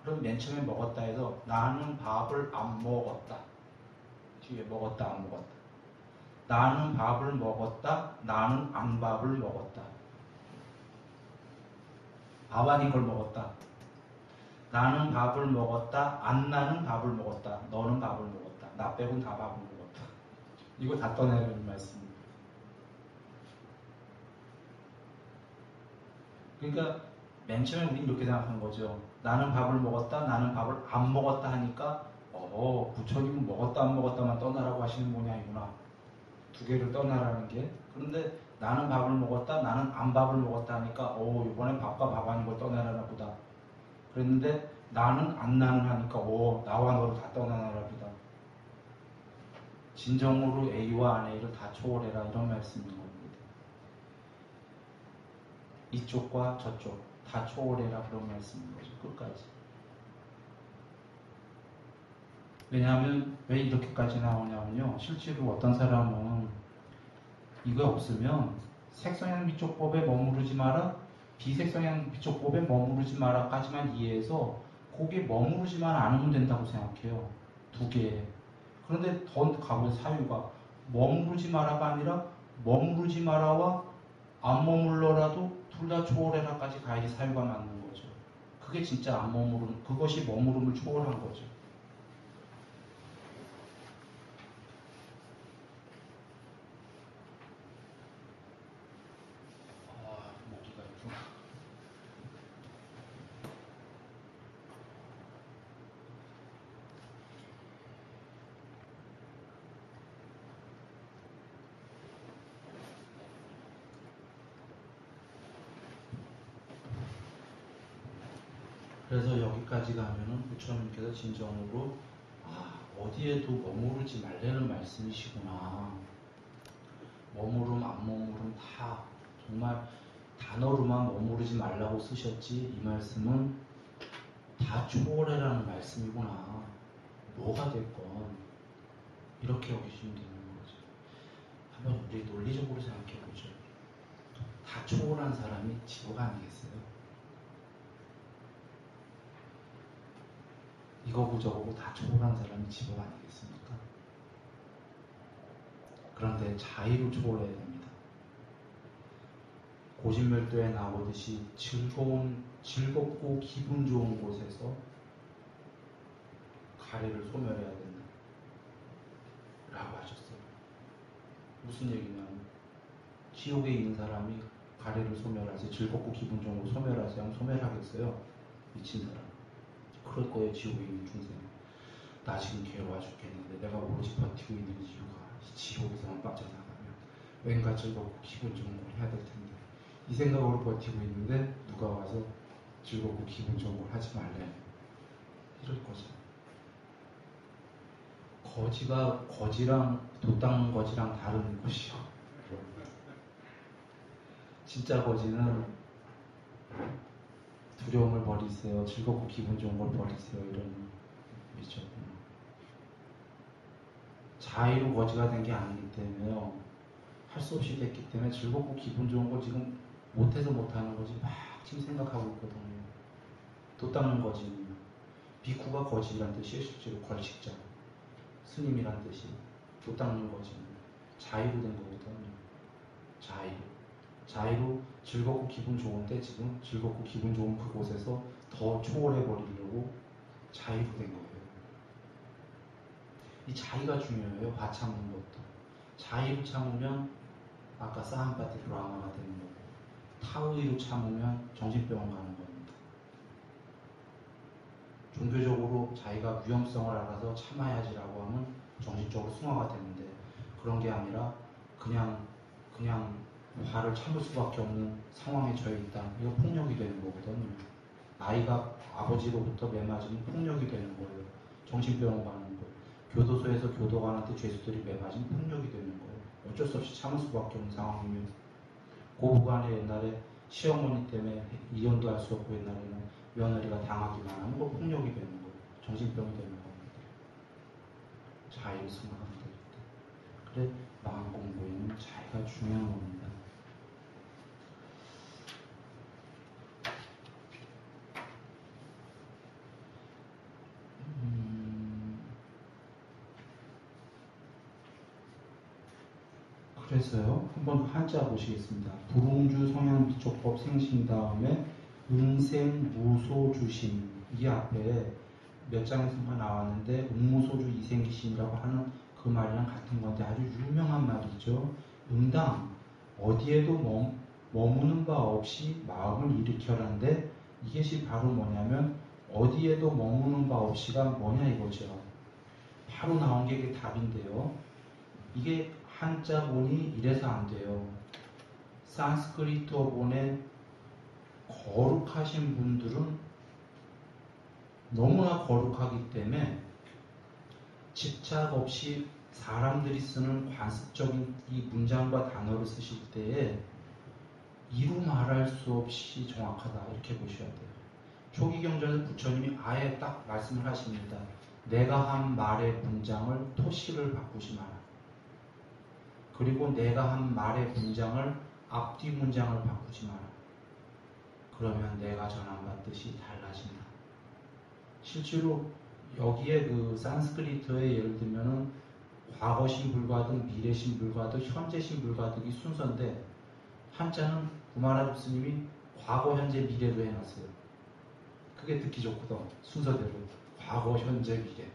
그럼 맨 처음에 먹었다 해서 나는 밥을 안 먹었다. 뒤에 먹었다, 안 먹었다. 나는 밥을 먹었다. 나는 안 밥을 먹었다. 밥 아닌 걸 먹었다. 나는 밥을 먹었다. 안 나는 밥을 먹었다. 너는 밥을 먹었다. 나 빼고는 다 밥을 먹었다. 이거 다 떠내는 말씀입니다. 그러니까 맨 처음에 우리는 이렇게 생각하는 거죠. 나는 밥을 먹었다. 나는 밥을 안 먹었다 하니까 부처님은 먹었다 안 먹었다만 떠나라고 하시는 모양이구나. 두 개를 떠나라는 게. 그런데 나는 밥을 먹었다. 나는 안 밥을 먹었다 하니까 이번엔 밥과 밥 아닌 걸 떠나라나 보다. 그랬는데 나는 안 나는 하니까 나와 너를 다 떠나라 보다. 진정으로 A와 안 A를 다 초월해라 이런 말씀인 겁니다. 이쪽과 저쪽 다 초월해라 그런 말씀인 거죠. 끝까지. 왜냐하면 왜 이렇게까지 나오냐면요. 실제로 어떤 사람은 이거 없으면 색성향 미촉법에 머무르지 마라, 비색성향 미촉법에 머무르지 마라까지만 이해해서 거기에 머무르지만 않으면 된다고 생각해요. 두 개. 그런데 더 가본 사유가 머무르지 마라가 아니라 머무르지 마라와 안 머물러라도 둘 다 초월해라까지 가야지 사유가 맞는 거죠. 그게 진짜 안 머무르는, 그것이 머무름을 초월한 거죠. 모기가 있구나. 그래서 여기까지 가면은 부처님께서 진정으로 어디에도 머무르지 말라는 말씀이시구나. 머무름 안 머무름 다 정말 단어로만 머무르지 말라고 쓰셨지 이 말씀은 다 초월해라는 말씀이구나. 뭐가 됐건 이렇게 여기시면 되는 거죠. 한번 우리 논리적으로 생각해 보죠. 다 초월한 사람이 지옥 아니겠어요? 이거고 저거고 다 초월한 사람이 지옥 아니겠습니까? 그런데 자의로 초월해야 됩니다. 고진멸도에 나오듯이 즐겁고 기분 좋은 곳에서 가래를 소멸해야 된다. 라고 하셨어요. 무슨 얘기냐면 지옥에 있는 사람이 가래를 소멸하지 즐겁고 기분 좋은 곳 소멸하지 않으면 소멸하겠어요? 미친 사람. 그럴 거예요. 지옥에 있는 중생. 나 지금 괴로워 죽겠는데 내가 오로지 버티고 있는 이유가 이 지옥에서만 빠져나가면 왠가 즐겁고 기분 좋은 걸 해야 될 텐데 이 생각으로 버티고 있는데 누가 와서 즐겁고 기분 좋은 걸 하지 말래. 이럴 거죠. 거지가 거지랑 도 닦는 거지랑 다른 곳이요. 진짜 거지는 두려움을 버리세요. 즐겁고 기분 좋은 걸 버리세요. 이런 의미죠. 자의로 거지가 된 게 아니기 때문에요. 할 수 없이 됐기 때문에 즐겁고 기분 좋은 걸 지금 못해서 못하는 거지 막 지금 생각하고 있거든요. 도 닦는 거지. 비쿠가 거지란 뜻이에요. 실제로 걸식자. 스님이란 뜻이. 도 닦는 거지. 자의로 된 거거든요. 자의로 즐겁고 기분 좋은데 지금 즐겁고 기분 좋은 그곳에서 더 초월해 버리려고 자의로 된 거예요. 이 자의가 중요해요. 화 참는 것도. 자의로 참으면 아까 사한파티 브라마가 되는 거고 타의로 참으면 정신병원 가는 겁니다. 종교적으로 자기가 위험성을 알아서 참아야지라고 하면 정신적으로 승화가 되는데 그런 게 아니라 그냥 화를 참을 수밖에 없는 상황에 처해 있다. 이거 폭력이 되는 거거든요. 아이가 아버지로부터 매맞으면 폭력이 되는 거예요. 정신병원 가는 거예요. 교도소에서 교도관한테 죄수들이 매맞으면 폭력이 되는 거예요. 어쩔 수 없이 참을 수밖에 없는 상황이면 고부간에 옛날에 시어머니 때문에 이혼도 할 수 없고 옛날에는 며느리가 당하기만 하면 그 폭력이 되는 거예요. 정신병이 되는 겁니다. 자의로 승화하면 되겠다. 그래 마음 공부에는 자의가 중요한 겁니다. 그래서요, 한번 한자 보시겠습니다. 불웅주 성향비촉법 생신 다음에 응생무소주심. 이 앞에 몇 장에서만 나왔는데 응무소주 이생기심이라고 하는 그 말이랑 같은 건데 아주 유명한 말이죠. 응당 어디에도 머무는 바 없이 마음을 일으켜라는데 이것이 바로 뭐냐면 어디에도 머무는 바 없이가 뭐냐 이거죠. 바로 나온 게 이게 답인데요. 이게 한자 본이 이래서 안 돼요. 산스크리트어 본에 거룩하신 분들은 너무나 거룩하기 때문에 집착 없이 사람들이 쓰는 관습적인 이 문장과 단어를 쓰실 때에 이루 말할 수 없이 정확하다 이렇게 보셔야 돼요. 초기 경전에서 부처님이 아예 딱 말씀을 하십니다. 내가 한 말의 문장을 토시를 바꾸지 마라. 그리고 내가 한 말의 문장을 앞뒤 문장을 바꾸지 마라. 그러면 내가 전한 바 뜻이 달라진다. 실제로 여기에 그 산스크리트에 예를 들면은 과거신 불가득, 미래신 불가득, 현재신 불가득이 순서인데 한자는 구마라 스님이 과거, 현재, 미래로 해놨어요. 그게 듣기 좋거든. 순서대로 과거, 현재, 미래.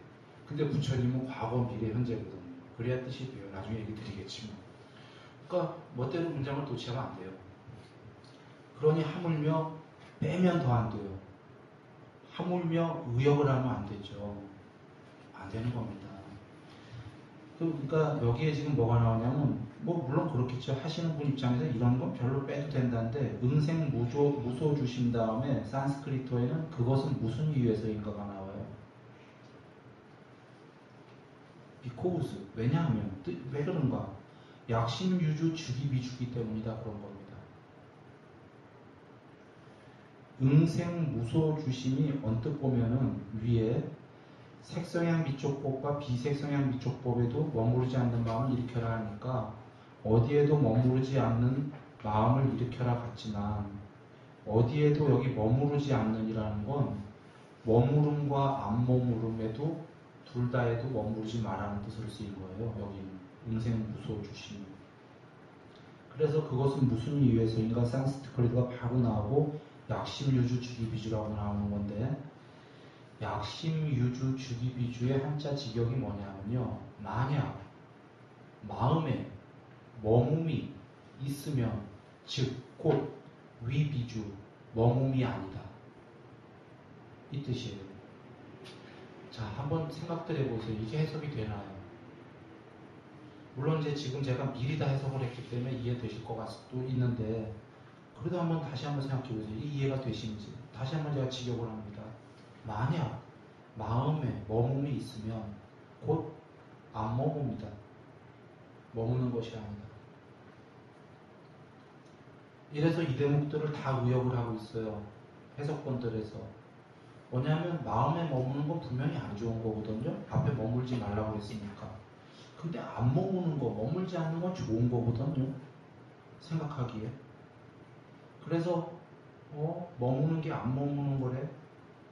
근데 부처님은 과거, 미래, 현재거든요. 그래야 뜻이 돼요. 나중에 얘기 드리겠지만. 그러니까 멋대로 문장을 도치하면 안 돼요. 그러니 하물며 빼면 더 안 돼요. 하물며 의역을 하면 안 되죠. 안 되는 겁니다. 그러니까 여기에 지금 뭐가 나오냐면 뭐 물론 그렇겠죠. 하시는 분 입장에서 이런 건 별로 빼도 된다는데 응생 무소 주신 다음에 산스크리트어에는 그것은 무슨 이유에서인가가 나와요. because 왜냐하면 왜 그런가? 약심유주 주기비주기 때문이다 그런 겁니다. 응생무소주심이 언뜻 보면은 위에 색성향 미촉법과 비색성향 미촉법에도 머무르지 않는 마음을 일으켜라 하니까 어디에도 머무르지 않는 마음을 일으켜라 같지만 어디에도 여기 머무르지 않는이라는 건 머무름과 안 머무름에도 둘 다에도 머무르지 말라는 뜻으로 쓰인 거예요. 여기는 음생무소 주심. 그래서 그것은 무슨 이유에서인가 산스크리트가 바로 나오고 약심유주 주기비주라고 나오는 건데 약심유주 주기비주의 한자 직역이 뭐냐면요. 만약 마음에 머뭄이 있으면 즉 곧 위비주 머뭄이 아니다. 이 뜻이에요. 자, 한번 생각들 해보세요. 이게 해석이 되나요? 물론 이제 지금 제가 미리 다 해석을 했기 때문에 이해되실 것 수도 있는데 그래도 한번 다시 한번 생각해 보세요. 이 이해가 되시는지. 다시 한번 제가 직역을 합니다. 만약 마음에 머픔이 있으면 곧 안 머뭅니다. 머무는 것이 아니다. 이래서 이 대목들을 다 의역을 하고 있어요. 해석본들에서. 뭐냐면 마음에 머무는 건 분명히 안 좋은 거거든요. 앞에 머물지 말라고 했으니까. 근데 안 머무는 거, 머물지 않는 건 좋은 거거든요. 생각하기에. 그래서 머무는 게 안 머무는 거래?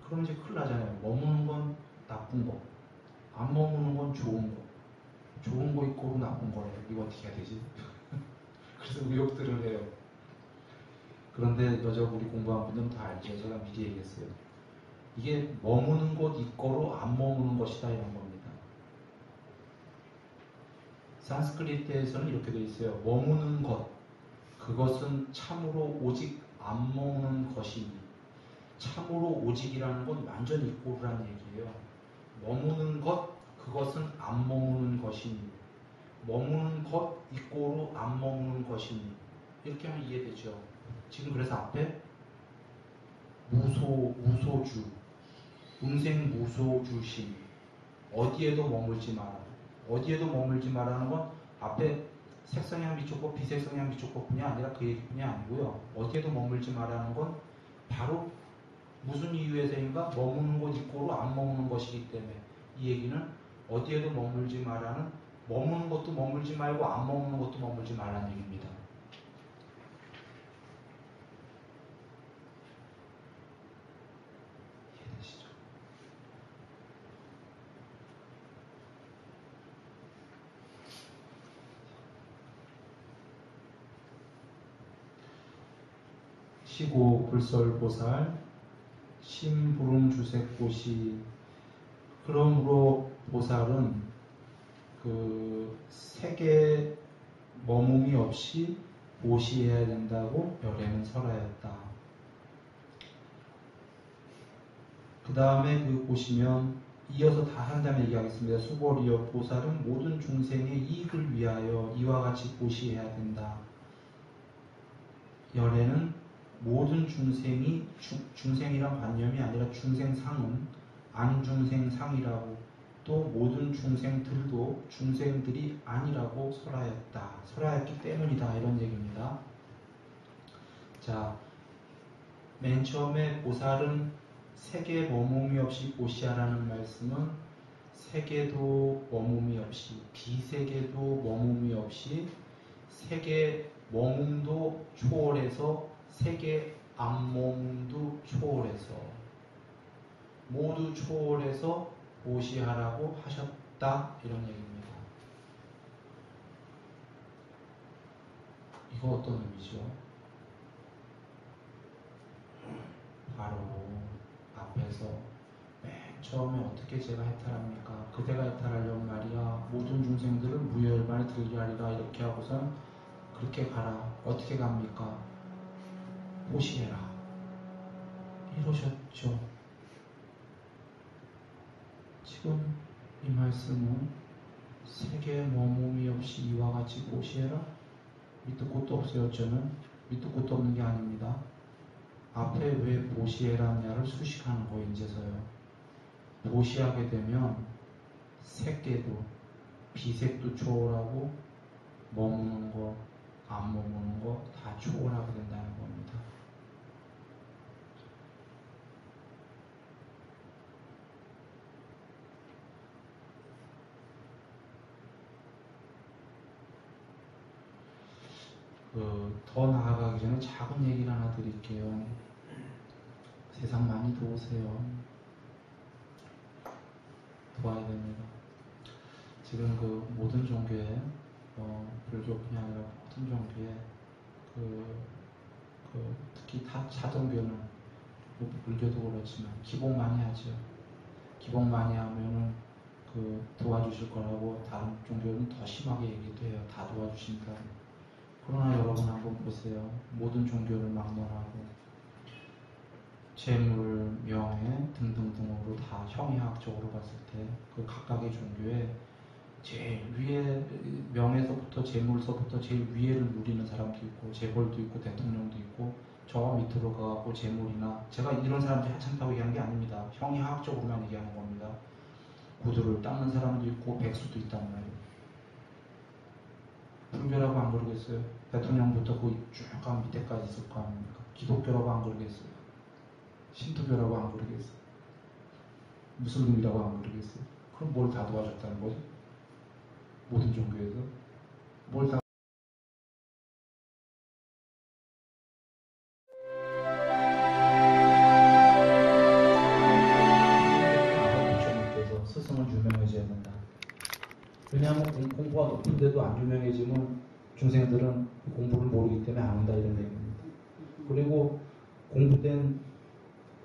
그럼 이제 큰일 나잖아요. 머무는 건 나쁜 거. 안 머무는 건 좋은 거. 좋은 거 있고 나쁜 거래. 이거 어떻게 해야 되지? 그래서 의역들을 해요. 그런데 여자분이 공부한 분들은 다 알죠. 제가 미리 얘기했어요. 이게 머무는 곳 있고로 안 머무는 것이다 이런 겁니다. 산스크리트에서는 이렇게 되어 있어요. 머무는 것, 그것은 참으로 오직 안 머무는 것이니. 참으로 오직이라는 건 완전 이꼬르라는 얘기예요. 머무는 것, 그것은 안 머무는 것이니. 머무는 것 이꼬르 안 머무는 것이니. 이렇게 하면 이해되죠. 지금 그래서 앞에 무소주, 음생무소주심, 어디에도 머물지 마라. 어디에도 머물지 마라는 건 앞에 색성향 미촉법, 비색성향 미촉법뿐이 아니라 그 얘기뿐이 아니고요. 어디에도 머물지 마라는 건 바로 무슨 이유에서인가 머무는 곳 이꼬로 안 머무는 것이기 때문에 이 얘기는 어디에도 머물지 마라는 머무는 것도 머물지 말고 안 머무는 것도 머물지 말라는 얘기입니다. 이해되시죠? 시고 불설보살 심부름주색고시. 그러므로 보살은 그 세계 머뭄이 없이 보시해야 된다고 열애는 설하였다. 그 다음에 그 보시면 이어서 다 한 다음에 얘기하겠습니다. 수보리여 보살은 모든 중생의 이익을 위하여 이와 같이 보시해야 된다. 열애는 모든 중생이 중생이란 관념이 아니라 중생상은 안중생상이라고 또 모든 중생들도 중생들이 아니라고 설하였다. 설하였기 때문이다. 이런 얘기입니다. 자, 맨 처음에 보살은 세계 머뭄이 없이 보시하라는 말씀은 세계도 머뭄이 없이 비세계도 머뭄이 없이 세계 머픔도 초월해서 세계 안머픔도 초월해서 모두 초월해서 보시하라고 하셨다. 이런 얘기입니다. 이거 어떤 의미죠? 바로 앞에서 맨 처음에 어떻게 제가 해탈합니까? 그대가 해탈하려면 말이야 모든 중생들을 무열반에 들게 하리라 이렇게 하고선 그렇게 가라. 어떻게 갑니까? 보시해라. 이러셨죠. 지금 이 말씀은 세계 머뭄이 없이 이와 같이 보시해라. 밑도 끝도 없어요. 저는 밑도 끝도 없는 게 아닙니다. 앞에 왜 보시해라냐를 수식하는 거 이제서요. 보시하게 되면 색계도 비색도 초월하고 머무는 거, 안 머무는 거 다 초월하게 된다는 겁니다. 더 나아가기 전에 작은 얘기를 하나 드릴게요. 세상 많이 도우세요. 도와야 됩니다. 지금 모든 종교에, 불교뿐이 아니라 모든 종교에, 특히 사종교는, 불교도 그렇지만, 기복 많이 하죠. 기복 많이 하면은, 도와주실 거라고 다른 종교는 더 심하게 얘기도 해요. 다 도와주신다. 그러나 여러분 한번 보세요. 모든 종교를 막론하고 재물, 명예 등등등으로 다 형이학적으로 봤을 때 그 각각의 종교에 제일 위에 명예서부터 재물서부터 제일 위에를 누리는 사람도 있고 재벌도 있고 대통령도 있고 저 밑으로 가갖고 재물이나 제가 이런 사람들이 하찮다고 얘기하는 게 아닙니다. 형이학적으로만 얘기하는 겁니다. 구두를 닦는 사람도 있고 백수도 있단 말이에요. 불교라고 안 그러겠어요? 대통령부터 거기 쭉 가면 밑에까지 있을 거 아닙니까? 기독교라고 안 그러겠어요? 신도교라고 안 그러겠어요? 무슬림이라고 안 그러겠어요? 그럼 뭘 다 도와줬다는 거죠? 모든 종교에서? 뭘 다 부처님께서 스승은 유명해져야 된다. 왜냐하면 공부가 높은데도 안 유명해지면 중생들은 공부를 모르기 때문에 안 한다 이런 얘기입니다. 그리고 공부된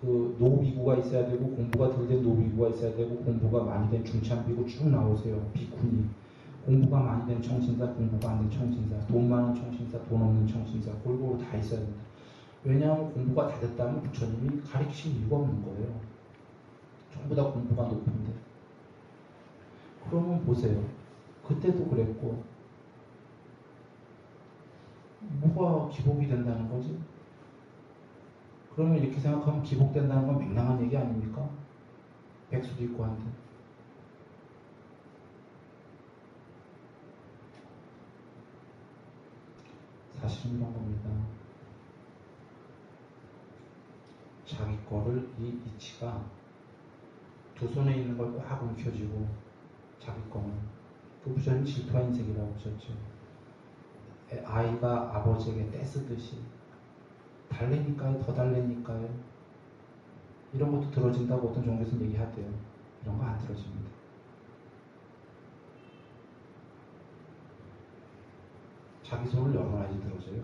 노비구가 있어야 되고 공부가 덜 된 노비구가 있어야 되고 공부가 많이 된 중참비구 쭉 나오세요. 비쿠니. 공부가 많이 된 청신사, 공부가 안 된 청신사, 돈 많은 청신사, 돈 없는 청신사 골고루 다 있어야 된다. 왜냐하면 공부가 다 됐다면 부처님이 가르치실 이유가 없는 거예요. 전부 다 공부가 높은데. 그러면 보세요. 그때도 그랬고 뭐가 기복이 된다는 거지? 그러면 이렇게 생각하면 기복된다는 건 맹랑한 얘기 아닙니까? 백수도 있고 한데. 사실은 이런 겁니다. 자기 거를 이 이치가 두 손에 있는 걸 꽉 움켜쥐고 자기 거는 그 부처님 질투와 인색이라고 하셨죠. 아이가 아버지에게 떼쓰듯이 달래니까요, 더 달래니까요. 이런 것도 들어진다고 어떤 종교에서는 얘기하대요. 이런 거 안 들어집니다. 자기 손을 열어놔야지 들어져요.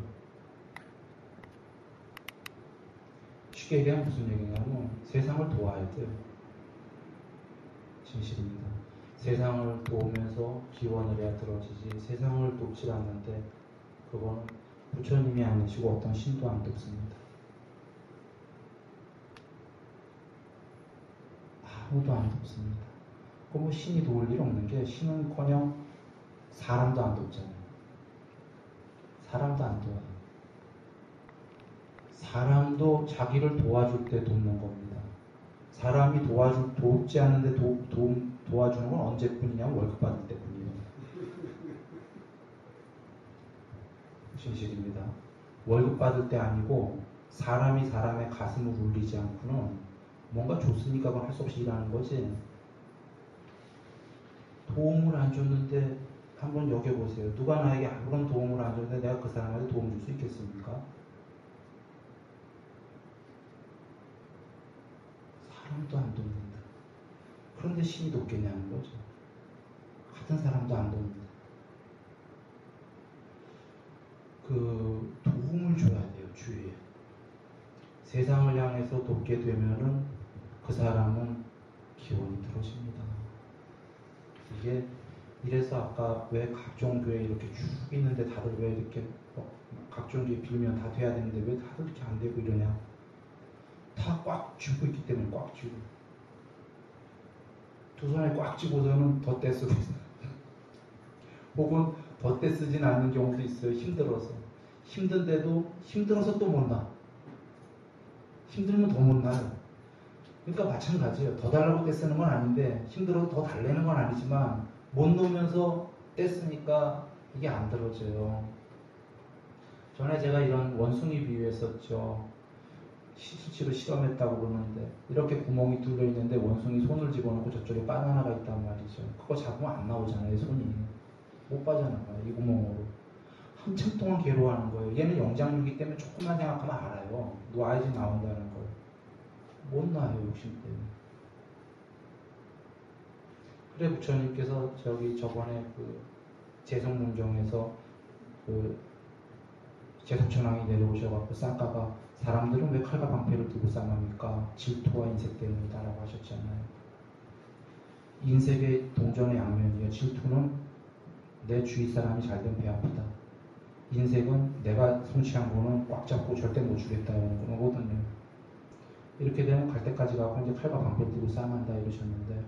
쉽게 얘기하면 무슨 얘기냐면 세상을 도와야 돼요. 진실입니다. 세상을 도우면서 기원을 해야 들어지지 세상을 돕지 않는데 그거는 부처님이 안 계시고 어떤 신도 안 돕습니다. 아무도 안 돕습니다. 그 신이 도울 일 없는 게 신은커녕 사람도 안 돕잖아요. 사람도 안 도와요. 사람도 자기를 도와줄 때 돕는 겁니다. 사람이 돕지 않는데 도와주는 건 언제뿐이냐면 월급 받을 때뿐이에요. 진실입니다. 월급 받을 때 아니고 사람이 사람의 가슴을 울리지 않고는 뭔가 줬으니까 할 수 없이 일하는 거지. 도움을 안 줬는데 한번 여겨보세요. 누가 나에게 아무런 도움을 안 줬는데 내가 그 사람한테 도움 줄 수 있겠습니까? 사람도 안 돕는다. 그런데 신이 돕겠냐는 거죠. 같은 사람도 안 돕는다. 도움을 줘야 돼요, 주위에. 세상을 향해서 돕게 되면은 그 사람은 기원이 들어집니다. 이래서 아까 왜 각 종교에 이렇게 쭉 있는데 다들 왜 이렇게 각 종교에 빌면 다 돼야 되는데 왜 다들 이렇게 안 되고 이러냐? 다 꽉 쥐고 있기 때문에 꽉 쥐고. 두 손에 꽉 쥐고서는 덧대 쓰고 있어요. 혹은 덧대 쓰진 않는 경우도 있어요. 힘들어서. 힘든데도 힘들어서 또 못 나. 힘들면 더 못 나요. 그러니까 마찬가지예요. 더 달라고 떼쓰는 건 아닌데 힘들어서 더 달래는 건 아니지만 못 놓으면서 떼쓰니까 이게 안 들어져요. 전에 제가 이런 원숭이 비유했었죠. 실제로 실험했다고 그러는데 이렇게 구멍이 뚫려 있는데 원숭이 손을 집어넣고 저쪽에 바나나가 있단 말이죠. 그거 잡으면 안 나오잖아요. 손이 못 빠져나가요. 이 구멍으로 한참 동안 괴로워하는 거예요. 얘는 영장류이기 때문에 조금만 생각하면 알아요. 놔야지 나온다는 걸. 못 놔요, 욕심 때문에. 그래 부처님께서 저번에 그 제성문정에서 그 제석천왕이 내려오셔갖고 쌍가가 사람들은 왜 칼과 방패를 들고 싸웁니까? 질투와 인색 때문이다라고 하셨잖아요. 인색의 동전의 양면이에요. 질투는 내 주위 사람이 잘되면 배 아프다. 인색은 내가 성취한 거는 꽉 잡고 절대 못 주겠다는 거거든요. 이렇게 되면 갈 때까지 가고 이제 칼과 방패를 들고 싸움한다 이러셨는데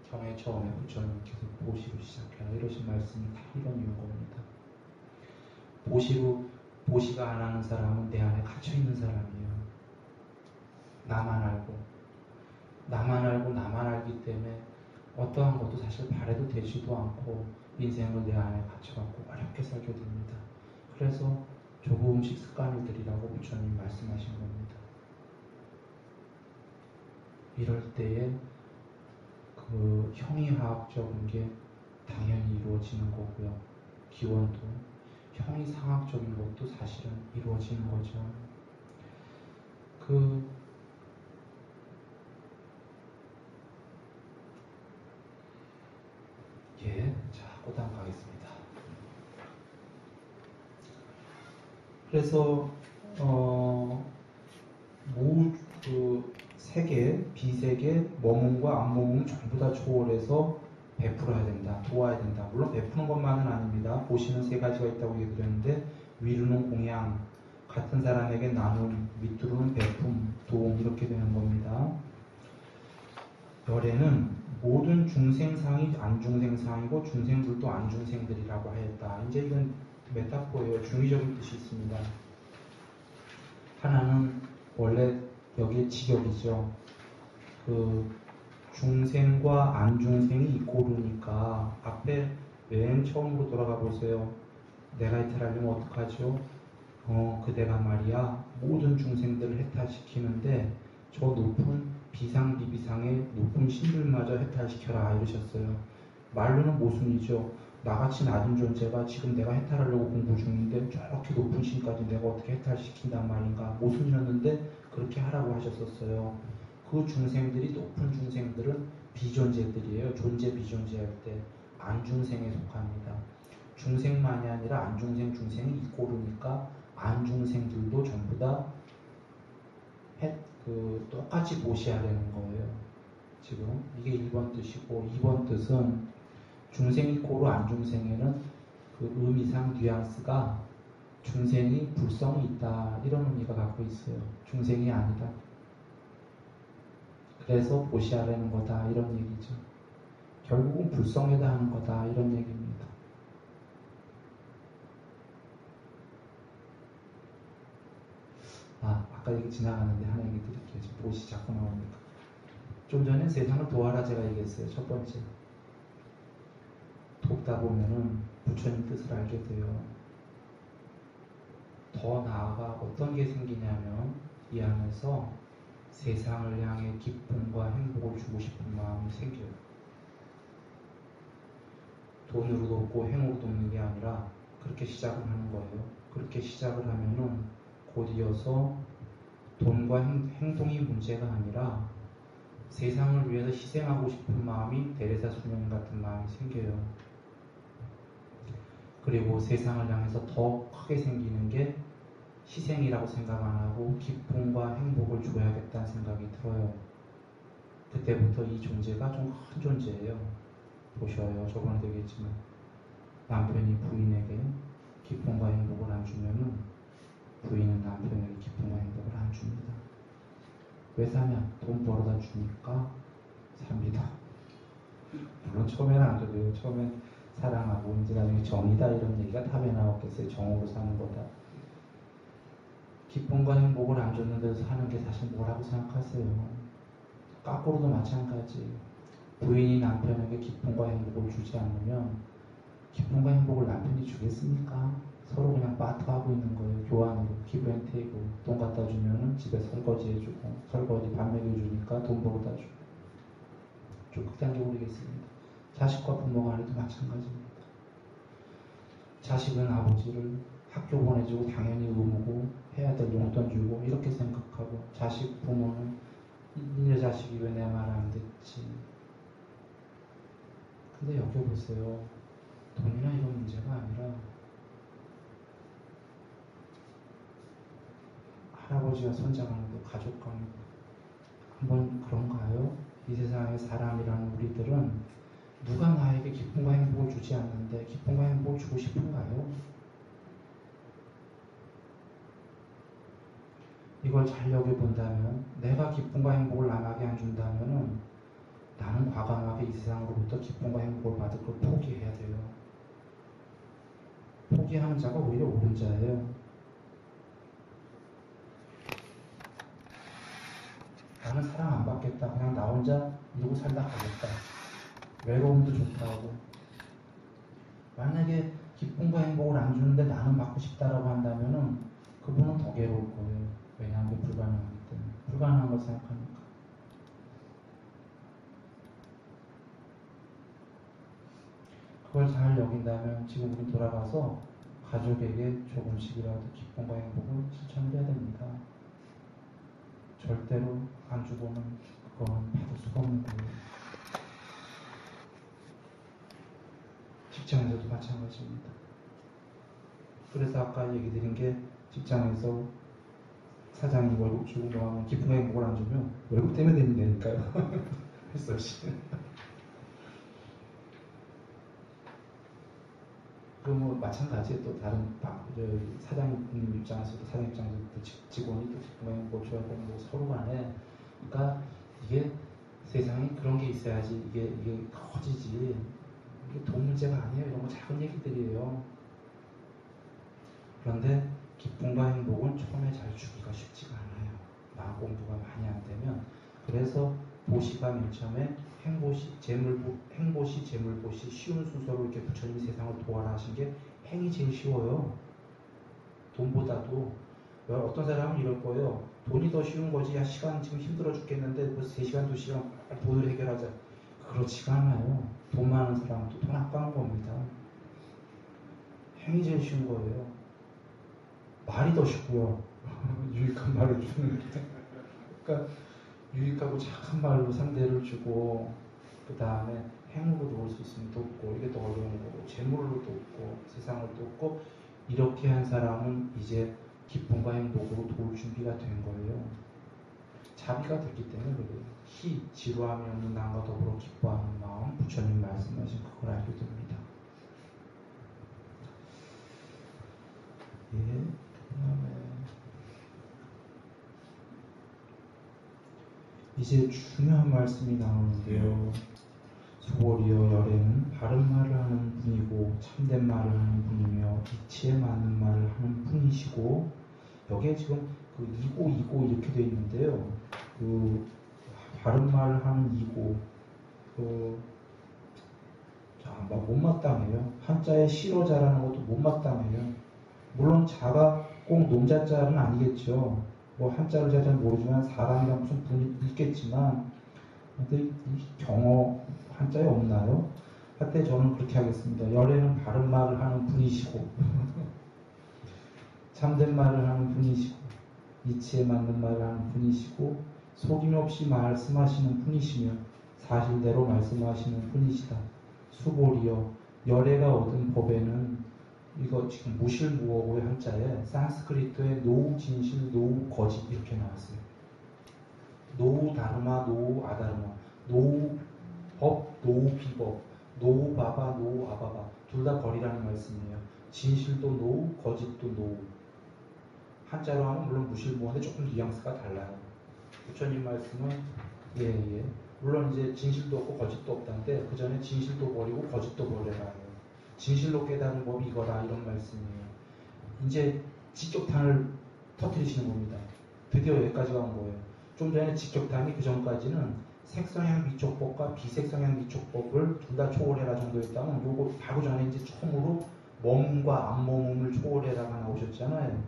경회 처음에 부처님께서 보시로 시작해라 이러신 말씀이 다 이런 이유인 겁니다. 보시가 안 하는 사람은 내 안에 갇혀있는 사람이에요. 나만 알고 나만 알기 때문에 어떠한 것도 사실 바래도 되지도 않고 인생을 내 안에 갇혀갖고 어렵게 살게 됩니다. 그래서 조금씩 습관을 들이라고 부처님 말씀하신 겁니다. 이럴 때에 그 형이하학적인 게 당연히 이루어지는 거고요. 기원도 형이상학적인 것도 사실은 이루어지는 거죠. 자, 고단 가겠습니다. 그래서 세계, 비세계, 머문과 안머문 전부 다 초월해서 베풀어야 된다, 도와야 된다. 물론 베푸는 것만은 아닙니다. 보시는 세 가지가 있다고 얘기드렸는데 위로는 공양, 같은 사람에게 나눔, 밑으로는 베품, 도움 이렇게 되는 겁니다. 열애는 모든 중생상이 안중생상이고 중생들도 안중생들이라고 하였다. 이제 이건 메타포예요. 중의적인 뜻이 있습니다. 하나는 원래 여기에 직역이죠. 그 중생과 안중생이 이꼬르니까 앞에 맨 처음으로 돌아가 보세요. 내가 해탈하려면 어떡하죠? 그대가 말이야 모든 중생들을 해탈시키는데 저 높은 비상비비상의 높은 신들마저 해탈시켜라 이러셨어요. 말로는 모순이죠. 나같이 낮은 존재가 지금 내가 해탈하려고 공부 중인데 저렇게 높은 신까지 내가 어떻게 해탈시킨단 말인가. 모순이었는데 그렇게 하라고 하셨었어요. 그 중생들이 높은 중생들은 비존재들이에요. 존재 비존재할 때 안중생에 속합니다. 중생만이 아니라 안중생 중생이 이꼬르니까 안중생들도 전부 다 똑같이 보시하려는 거예요. 지금 이게 1번 뜻이고 2번 뜻은 중생 이꼬르 안중생에는 그 의미상 뉘앙스가 중생이 불성이 있다 이런 의미가 갖고 있어요. 중생이 아니다. 그래서 보시하려는 거다 이런 얘기죠. 결국은 불성에다 하는 거다 이런 얘기입니다. 아까 얘기 지나가는데 하나 얘기 드릴게요. 지금 보시 자꾸 나오니까. 좀 전에 세상을 도와라 제가 얘기했어요. 첫 번째. 돕다 보면은 부처님 뜻을 알게 돼요. 더 나아가 어떤 게 생기냐면 이 안에서 세상을 향해 기쁨과 행복을 주고 싶은 마음이 생겨요. 돈으로 돕고 행으로 돕는 게 아니라 그렇게 시작을 하는 거예요. 그렇게 시작을 하면은 곧 이어서 돈과 행동이 문제가 아니라 세상을 위해서 희생하고 싶은 마음이 대레사 수녀님 같은 마음이 생겨요. 그리고 세상을 향해서 더 크게 생기는 게 희생이라고 생각 안 하고 기쁨과 행복을 줘야겠다는 생각이 들어요. 그때부터 이 존재가 좀 큰 존재예요. 보셔요. 저번에도 얘기했지만 남편이 부인에게 기쁨과 행복을 안 주면은 부인은 남편에게 기쁨과 행복을 안 줍니다. 왜 사냐? 돈 벌어다 주니까 삽니다. 물론 처음에는 안 줘도요. 처음엔 사랑하고 이제 나중에 정이다 이런 얘기가 답에 나왔겠어요. 정으로 사는 거다. 기쁨과 행복을 안 줬는 데서 사는 게 사실 뭐라고 생각하세요? 거꾸로도 마찬가지. 부인이 남편에게 기쁨과 행복을 주지 않으면 기쁨과 행복을 남편이 주겠습니까? 서로 그냥 빠트하고 있는 거예요. 교환으로 기브앤테이크. 돈 갖다 주면은 집에 설거지 해주고 설거지 밥 먹여주니까 돈 벌어다 주고. 좀 극단적으로 얘기했습니다. 자식과 부모 간에도 마찬가지입니다. 자식은 아버지를 학교 보내주고 당연히 의무고 해야 될 용돈 주고 이렇게 생각하고, 자식 부모는 니네 자식이 왜 내 말 안 듣지. 근데 여기 보세요. 돈이나 이런 문제가 아니라 할아버지와 손자간에도 가족간에도 한번 그런가요? 이 세상의 사람이라는 우리들은 누가 나에게 기쁨과 행복을 주지 않는데 기쁨과 행복을 주고 싶은가요? 이걸 잘 여겨본다면, 내가 기쁨과 행복을 남에게 안 준다면 나는 과감하게 이 세상으로부터 기쁨과 행복을 받을 걸 포기해야 돼요. 포기하는 자가 오히려 옳은 자예요. 나는 사랑 안 받겠다. 그냥 나 혼자 이러고 살다 가겠다. 외로움도 좋다고. 만약에 기쁨과 행복을 안 주는데 나는 받고 싶다라고 한다면은 그분은 더 괴로울 거예요. 왜냐하면 불가능하기 때문에. 불가능한 걸 생각하니까. 그걸 잘 여긴다면 지금 우리 돌아가서 가족에게 조금씩이라도 기쁨과 행복을 실천해야 됩니다. 절대로 안 주고는 그거는 받을 수가 없는 거예요. 직장에서도 마찬가지입니다. 그래서 아까 얘기 드린 게, 직장에서 사장이 월급 주고 뭐하면 기쁨과 행복을 안 주면 월급 때문에 되니까요. 했어 씨. 그뭐 마찬가지에 또 다른 사장님 입장에서도, 사장 입장에서도 직원이 또 기쁨과 행복을 줘야 되는 거 서로 간에. 그러니까 이게 세상에 그런 게 있어야지 이게 커지지. 이게 돈 문제가 아니에요. 이런 거 작은 얘기들이에요. 그런데 기쁨과 행복은 처음에 잘 주기가 쉽지가 않아요. 마음 공부가 많이 안 되면. 그래서 보시가 맨 처음에 행보시, 재물보시 쉬운 순서로 이렇게 부처님이 세상을 도와라 하신 게, 행이 제일 쉬워요. 돈보다도. 어떤 사람은 이럴 거예요. 돈이 더 쉬운 거지. 야, 시간 지금 힘들어 죽겠는데 벌써 3시간, 2시간 돈을 해결하자. 그렇지가 않아요. 돈 많은 사람은 또 돈 아까운 겁니다. 행이 제일 쉬운 거예요. 말이 더 쉽고요. 유익한 말을 주는 게. 그러니까 유익하고 착한 말로 상대를 주고, 그 다음에 행으로 도울 수 있으면 돕고, 이게 더 어려운 거고, 재물로 돕고, 세상을 돕고, 이렇게 한 사람은 이제 기쁨과 행복으로 도울 준비가 된 거예요. 자비가 됐기 때문에 그래요. 희, 지루함이 없는 남과 더불어 기뻐하는 마음, 부처님 말씀하신 그걸 알게 됩니다. 예, 그 다음에 이제 중요한 말씀이 나오는데요. 수고리여 열애는 바른 말을 하는 분이고 참된 말을 하는 분이며 이치에 맞는 말을 하는 분이시고, 여기에 지금 그 이고 이렇게 되어 있는데요. 그 바른 말을 하는 이고, 못마땅해요. 한자에 시로자라는 것도 못마땅해요. 물론 자가 꼭 농자자는 아니겠죠. 뭐 한자를 잘 모르지만 사람이랑 무슨 분이 있겠지만, 근데 이 경어 한자에 없나요? 하여튼 저는 그렇게 하겠습니다. 열애는 바른 말을 하는 분이시고 참된 말을 하는 분이시고 이치에 맞는 말을 하는 분이시고 속임 없이 말씀하시는 분이시며 사실대로 말씀하시는 분이시다. 수보리여, 열애가 얻은 법에는, 이거 지금 무실무어고의 한자에 산스크리트에 노우 진실, 노우 거짓 이렇게 나왔어요. 노우 다르마, 노우 아다르마, 노우 법, 노우 비법, 노우 바바, 노우 아바바, 둘 다 버리라는 말씀이에요. 진실도 노우, 거짓도 노우. 한자로 하면 물론 무실무어인데 조금 뉘앙스가 달라요. 부처님 말씀은 물론 이제 진실도 없고 거짓도 없다는데, 그 전에 진실도 버리고 거짓도 버려라 해요. 진실로 깨달은 법이 이거다, 이런 말씀이에요. 이제 직격탄을 터뜨리시는 겁니다. 드디어 여기까지가 온 거예요. 좀 전에 직격탄이, 그 전까지는 색성향 미촉법과 비색성향 미촉법을 둘 다 초월해라 정도였다면, 요거 바로 전에 이제 처음으로 몸과 안몸을 초월해라가 나오셨잖아요.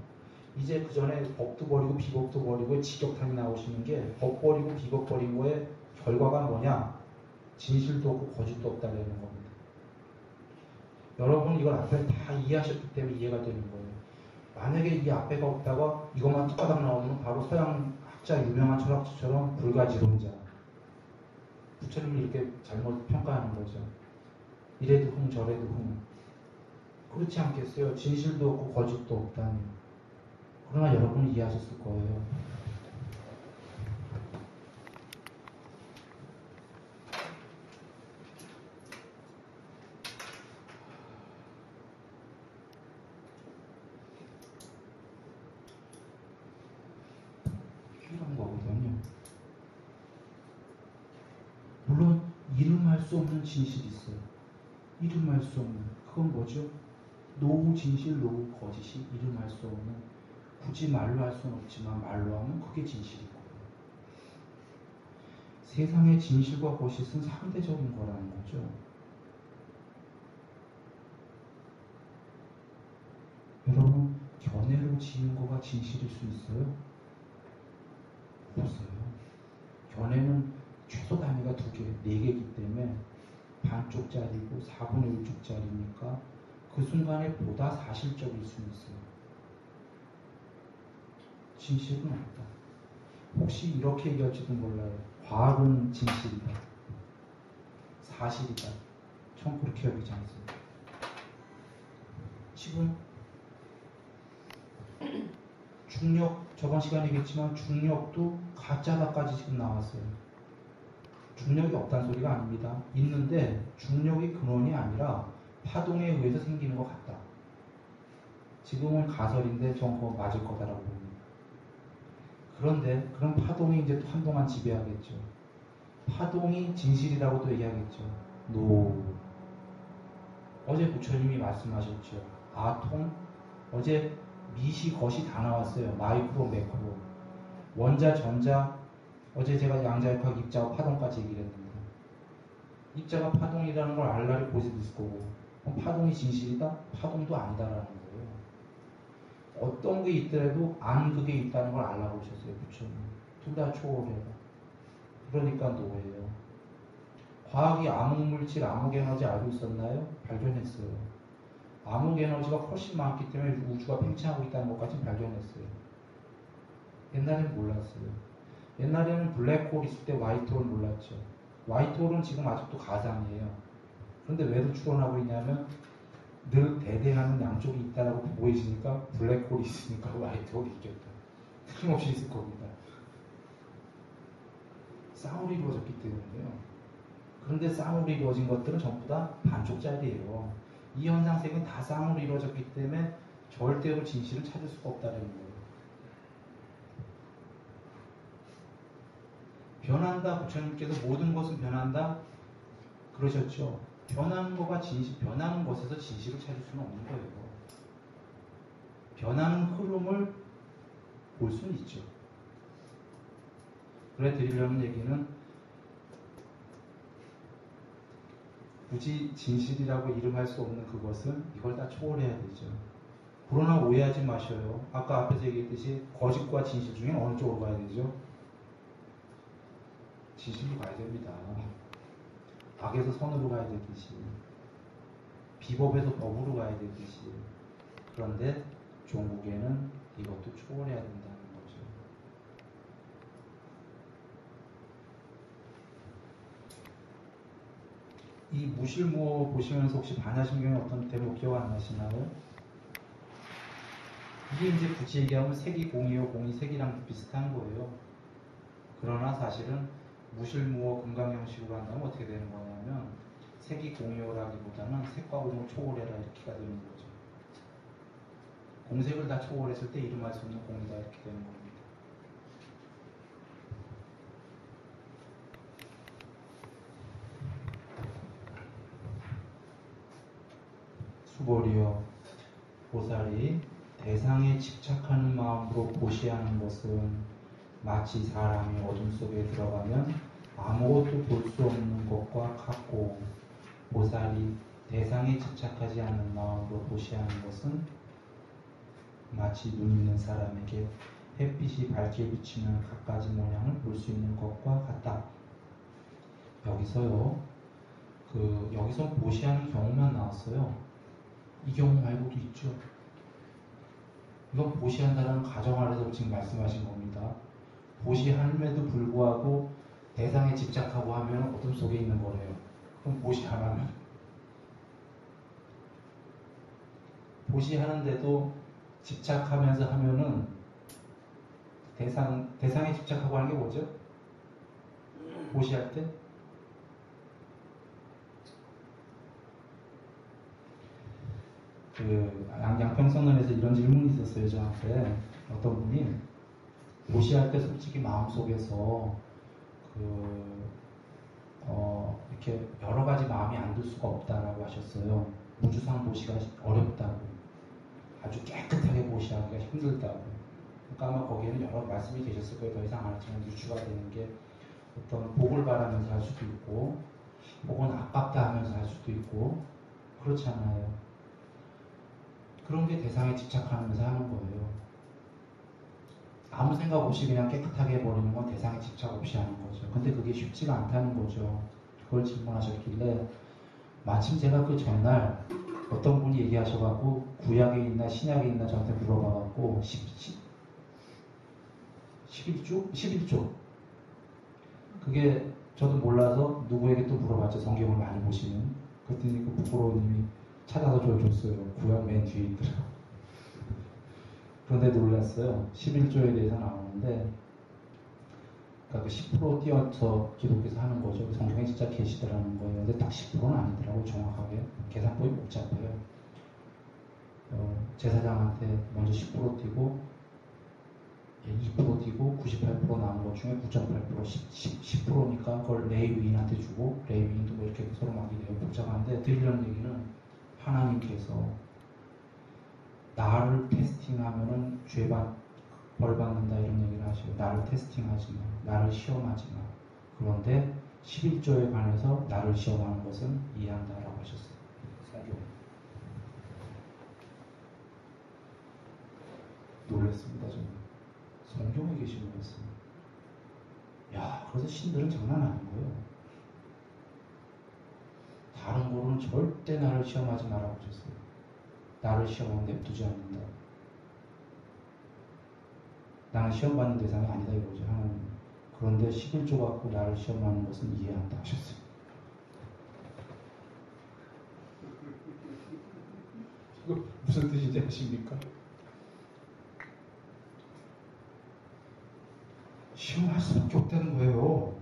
이제 그 전에 법도 버리고 비법도 버리고 직격탄이 나오시는 게, 법 버리고 비법 버린 거에 결과가 뭐냐? 진실도 없고 거짓도 없다는 겁니다. 여러분 이걸 앞에 다 이해하셨기 때문에 이해가 되는 거예요. 만약에 이 앞에가 없다가 이것만 뚜까닥 나오면 바로 서양 학자 유명한 철학자처럼 불가지론자. 부처님을 이렇게 잘못 평가하는 거죠. 이래도 흥 저래도 흥. 그렇지 않겠어요? 진실도 없고 거짓도 없다니. 그러나 여러분은 이해하셨을 거예요. 이런 거거든요. 물론 이름할 수 없는 진실이 있어요. 이름할 수 없는. 그건 뭐죠? 노후 진실, 노후 거짓이 이름할 수 없는. 굳이 말로 할 수는 없지만 말로 하면 그게 진실이고. 세상의 진실과 거짓은 상대적인 거라는 거죠. 여러분, 견해로 지은 거가 진실일 수 있어요? 없어요. 견해는 최소 단위가 2개, 4개이기 때문에 반쪽짜리고 4분의 1쪽짜리니까 그 순간에 보다 사실적일 수 있어요. 진실은 없다. 혹시 이렇게 얘기할지도 몰라요. 과학은 진실이다. 사실이다. 전 그렇게 여기지 않습니다. 지금 중력, 저번 시간에 얘기했지만 중력도 가짜다까지 지금 나왔어요. 중력이 없다는 소리가 아닙니다. 있는데 중력이 근원이 아니라 파동에 의해서 생기는 것 같다. 지금은 가설인데 전 그거 맞을 거다라고 봅니다. 그런데 그런 파동이 이제 또 한동안 지배하겠죠. 파동이 진실이라고도 얘기하겠죠. 노. 어제 부처님이 말씀하셨죠. 아통. 어제 미시, 것이 다 나왔어요. 마이크로, 매크로. 원자, 전자. 어제 제가 양자역학, 입자와 파동까지 얘기를 했는데 입자가 파동이라는 걸 알라리 보시도 있을 거고 그럼 파동이 진실이다? 파동도 아니다라는 거예요. 어떤 게 있더라도 안 그게 있다는 걸 알라고 하셨어요. 부처님. 둘 다 초월해요. 그러니까 노예요. 과학이 암흑물질, 암흑에너지 알고 있었나요? 발견했어요. 암흑에너지가 훨씬 많기 때문에 우주가 팽창하고 있다는 것까지 발견했어요. 옛날에는 몰랐어요. 옛날에는 블랙홀 있을 때 화이트홀 몰랐죠. 화이트홀은 지금 아직도 가상이에요. 그런데 왜 추론하고 있냐면 늘 대대하는 양쪽이 있다라고 보이시니까 블랙홀이 있으니까 화이트홀이 있겠다. 틀림없이 있을 겁니다. 쌍으로 이루어졌기 때문에요. 그런데 쌍으로 이루어진 것들은 전부 다 반쪽짜리예요. 이 현상색은 다 쌍으로 이루어졌기 때문에 절대로 진실을 찾을 수가 없다는 거예요. 변한다. 부처님께서 모든 것은 변한다. 그러셨죠. 변하는 거가 진실, 변하는 것에서 진실을 찾을 수는 없는 거예요. 변하는 흐름을 볼 수는 있죠. 그래 드리려는 얘기는 굳이 진실이라고 이름할 수 없는 그것은 이걸 다 초월해야 되죠. 그러나 오해하지 마셔요. 아까 앞에서 얘기했듯이 거짓과 진실 중에 어느 쪽으로 가야 되죠? 진실로 가야 됩니다. 악에서 선으로 가야 되듯이 비법에서 법으로 가야 되듯이. 그런데 종국에는 이것도 초월해야 된다는 거죠. 이 무실무어 보시면서 혹시 반야심경의 어떤 대목 기억 안 나시나요? 이게 이제 굳이 얘기하면 색이 공이요, 공이 색이랑 비슷한 거예요. 그러나 사실은 무실무어 금강형식으로 한다면 어떻게 되는 거냐면 색이 공이요라기보다는 색과 공을 초월해라 이렇게가 되는 거죠. 공색을 다 초월했을 때 이름할 수 없는 공이다 이렇게 되는 겁니다. 수보리여 보살이 대상에 집착하는 마음으로 보시하는 것은 마치 사람이 어둠 속에 들어가면 아무것도 볼 수 없는 것과 같고, 보살이 대상에 집착하지 않는 마음으로 보시하는 것은 마치 눈 있는 사람에게 햇빛이 밝게 비치는 갖가지 모양을 볼 수 있는 것과 같다. 여기서요, 여기서 보시하는 경우만 나왔어요. 이 경우 말고도 있죠. 이건 보시한다는 가정 아래서 지금 말씀하신 겁니다. 보시함에도 불구하고 대상에 집착하고 하면 어둠 속에 있는 거래요. 그럼 보시 안 하면. 보시하는데도 집착하면서 하면은 대상에 집착하고 하는 게 뭐죠? 보시할 때? 양평성론에서 이런 질문이 있었어요, 저한테. 어떤 분이 보시할 때 솔직히 마음속에서 이렇게 여러 가지 마음이 안 들 수가 없다라고 하셨어요. 무주상 보시가 어렵다고. 아주 깨끗하게 보시하기가 힘들다고. 그러니까 아마 거기에는 여러 말씀이 계셨을 거예요. 더 이상 안 하지만 유추가 되는 게 어떤 복을 바라면서 할 수도 있고, 혹은 아깝다 하면서 할 수도 있고, 그렇잖아요. 그런 게 대상에 집착하면서 하는 거예요. 아무 생각 없이 그냥 깨끗하게 해버리는 건 대상에 집착 없이 하는 거죠. 근데 그게 쉽지가 않다는 거죠. 그걸 질문하셨길래 마침 제가 그 전날 어떤 분이 얘기하셔갖고 구약에 있나 신약에 있나 저한테 물어봐갖고 11조? 그게 저도 몰라서 누구에게 또 물어봤죠. 성경을 많이 보시는. 그랬더니 그 부끄러우님이 찾아서 저를 줬어요. 구약 맨 뒤에 있더라고. 그런데 놀랐어요. 11조에 대해서 나오는데, 그러니까 그 10% 띄어서 기독해서 하는 거죠. 성경에 진짜 계시더라는 거예요. 근데 딱 10%는 아니더라고, 정확하게. 계산법이 복잡해요. 제사장한테 먼저 10% 띄고, 2% 띄고, 98% 남은 것 중에 9.8%, 10%니까 그걸 레위인한테 주고, 레위인도 뭐 이렇게 서로 막 이래요. 복잡한데, 드리려는 얘기는 하나님께서 나를 테스팅하면은 벌 받는다 이런 얘기를 하시고, 나를 테스팅하지 마, 나를 시험하지 마. 그런데 11조에 관해서 나를 시험하는 것은 이해한다라고 하셨어요. 성경. 놀랐습니다, 저는. 성경에 계신 말씀. 야, 그래서 신들은 장난 아닌 거예요. 다른 거로는 절대 나를 시험하지 말라고 하셨어요. 나를 시험하면 냅두지 않는다. 나는 시험받는 대상이 아니다 이거죠, 하나님. 그런데 11조 갖고 나를 시험하는 것은 이해한다 하셨어요. 이거 무슨 뜻인지 아십니까? 시험할 수밖에 없다는 거예요.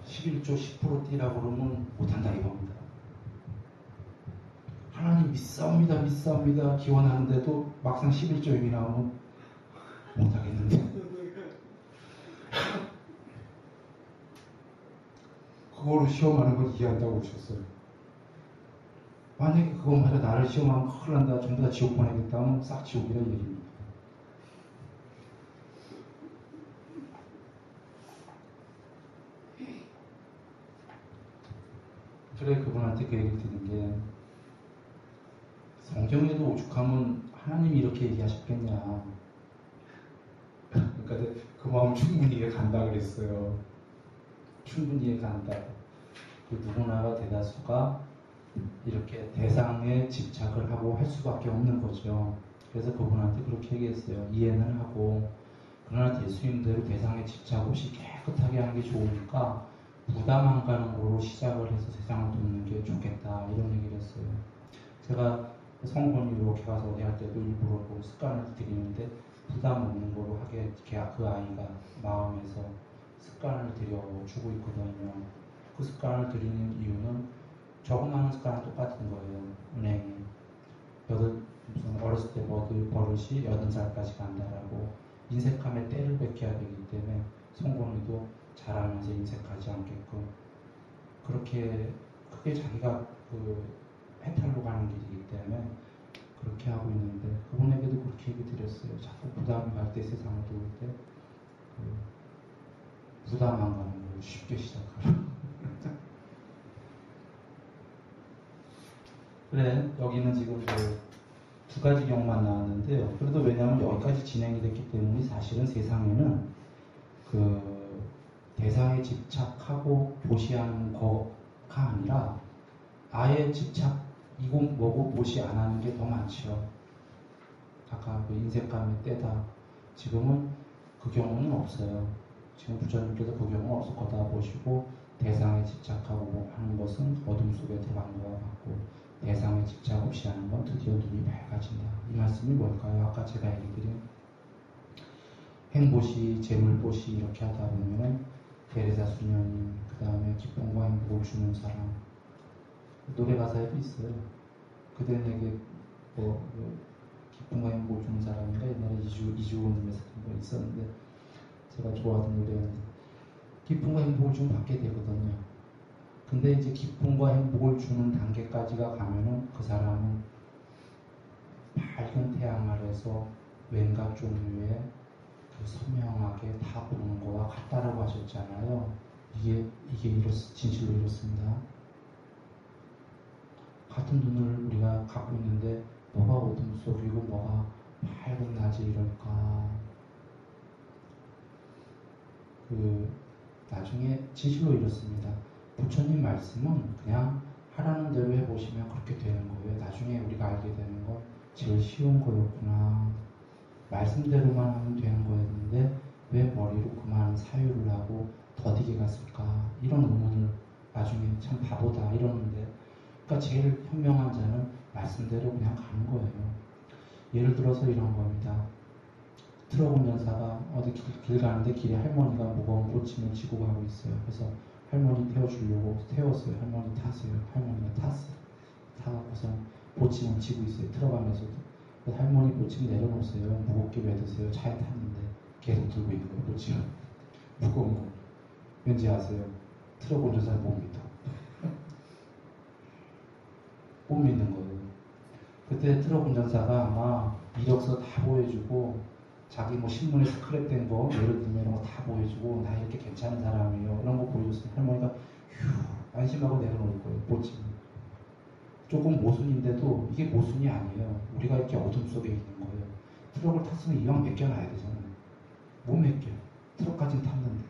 (11조) 10% 뛰라고 그러면 못한다 이겁니다. 하나님 믿사옵니다 기원하는데도 막상 11조 얘기 나오면 못하겠는데. 그거로 시험하는 걸 이해한다고 하셨어요. 만약에 그것마저 나를 시험하면 큰일 난다, 전부 다 지옥 보내겠다 하면 싹 지옥이라는 얘기입니다. 그래, 그분한테 그 얘기를 드린 게, 성경에도 오죽하면 하나님이 이렇게 얘기하셨겠냐. 그러니까 그 마음 충분히 이해 간다 그랬어요. 충분히 이해 간다. 그 누구나가 대다수가 이렇게 대상에 집착을 하고 할 수밖에 없는 거죠. 그래서 그분한테 그렇게 얘기했어요. 이해는 하고, 그러나 예수님대로 대상에 집착 없이 깨끗하게 하는 게 좋으니까 부담 안 가는 거로 시작을 해서 세상을 돕는 게 좋겠다 이런 얘기를 했어요. 제가 성권이 이렇게 가서 어디 할 때도 일부러 그 습관을 들이는데 부담 없는 거로 하게 그 아이가 마음에서 습관을 들여주고 있거든요. 그 습관을 들이는 이유는 적응하는 습관은 똑같은 거예요. 은행이 무슨 어렸을 때 버릇이 80살까지 간다라고 인색함에 때를 베껴야 되기 때문에 성공이도 잘하면서 인색하지 않게끔 그렇게 크게 자기가 해탈로 가는 길이기 때문에 그렇게 하고 있는데, 그분에게도 그렇게 얘기 드렸어요. 자꾸 부담이 갈 때, 세상을 도울 때 부담 안 가는 걸 쉽게 시작하라. 그래, 여기는 지금 두 가지 경우만 나왔는데요. 그래도 왜냐하면 여기까지 진행이 됐기 때문에 사실은 세상에는 대상에 집착하고 보시하는 거가 아니라 아예 집착 이공 뭐고 보시 안 하는 게 더 많죠. 아까 그 인색감의 때다. 지금은 그 경우는 없어요. 지금 부처님께서 그 경우는 없을 거다 보시고 대상에 집착하고 하는 것은 어둠 속에 들어간 것과 같고 대상에 집착 없이 하는 건 드디어 눈이 밝아진다. 이 말씀이 뭘까요? 아까 제가 얘기드린 행보시, 재물보시 이렇게 하다 보면은 베레사 수녀님, 그 다음에 기쁨과 행복을 주는 사람 노래 가사에도 있어요. 그대 내게 기쁨과 행복을 주는 사람인가 옛날에 이주호님에서 뭐 있었는데 제가 좋아하던 노래였는데 기쁨과 행복을 좀 받게 되거든요. 근데 이제 기쁨과 행복을 주는 단계까지가 가면은 그 사람은 밝은 태양 아래서 왠가 종류의 그 선명하게 다 보는 거와 같다라고 하셨잖아요. 이게 진실로 이렇습니다. 같은 눈을 우리가 갖고 있는데 뭐가 어둠 속이고 뭐가 밝은 낮이 이럴까. 나중에 진실로 이렇습니다. 부처님 말씀은 그냥 하라는 대로 해보시면 그렇게 되는 거예요. 나중에 우리가 알게 되는 건 제일 쉬운 거였구나. 말씀대로만 하면 되는 거였는데 왜 머리로 그만 사유를 하고 더디게 갔을까. 이런 의문을 나중에 참 바보다 이러는데 그러니까 제일 현명한 자는 말씀대로 그냥 가는 거예요. 예를 들어서 이런 겁니다. 트럭 운전사가 어디 길 가는데 길에 할머니가 무거운 보침을 지고 가고 있어요. 그래서 할머니 태워주려고 태웠어요. 할머니 타세요. 할머니가 탔어요. 타갖고서 보침을 지고 있어요. 트럭 안에서도. 할머니 보침 내려놓으세요. 무겁게 왜 드세요? 차에 탔는데 계속 들고 있는 거예요. 보침을. 무거운 거. 왠지 아세요? 트럭 운전사 못 믿어. 못 믿는 거예요. 그때 트럭 운전사가 아마 이력서 다 보여주고 자기 뭐 신문에 스크랩된 거 예를 들면 이런 거 다 보여주고 나 이렇게 괜찮은 사람이에요. 이런 거 보여줬으면 할머니가 휴 안심하고 내려놓을 거예요. 보침. 조금 모순인데도 이게 모순이 아니에요. 우리가 이렇게 어둠 속에 있는 거예요. 트럭을 탔으면 이왕 맡겨놔야 되잖아요. 못 맡겨. 트럭까지는 탔는데.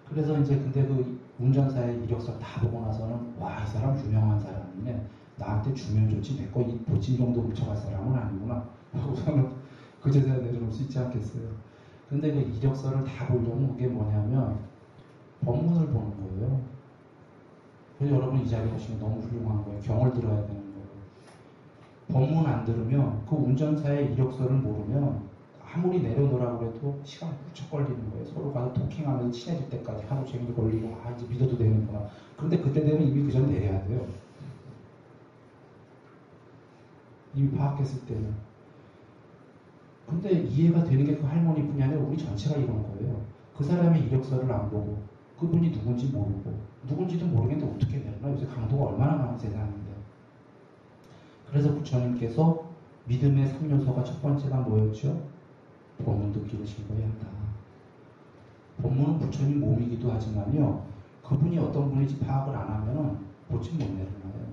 그래서 이제 근데 그 운전사의 이력서 다 보고 나서는 와, 이 사람 유명한 사람이네. 나한테 주면 좋지. 내 거 이 보침 정도 훔쳐갈 사람은 아니구나. 하고서는 그제서야 내려놓을 수 있지 않겠어요. 근데 그 이력서를 다 보려면 그게 뭐냐면 법문을 보는 거예요. 그래서 여러분 이 자리에 오시면 너무 훌륭한 거예요. 경을 들어야 되는 거예요. 법문 안 들으면 그 운전사의 이력서를 모르면 아무리 내려놓으라고 해도 시간 훌쩍 걸리는 거예요. 서로 가서 토킹하면서 친해질 때까지 하루 종일 걸리고 아 이제 믿어도 되는구나. 그런데 그때 되면 이미 그 전에 내려야 돼요. 이미 파악했을 때는. 근데 이해가 되는 게 그 할머니뿐이 아니라 우리 전체가 이런 거예요. 그 사람의 이력서를 안 보고 그분이 누군지 모르고 누군지도 모르겠는데 어떻게 내려나. 요새 강도가 얼마나 많은 세상인데. 그래서 부처님께서 믿음의 3요소가 첫 번째가 뭐였죠? 법문 듣기를 즐거이 한다. 법문은 부처님 몸이기도 하지만요. 그분이 어떤 분인지 파악을 안 하면은 보침 못 내려놔요.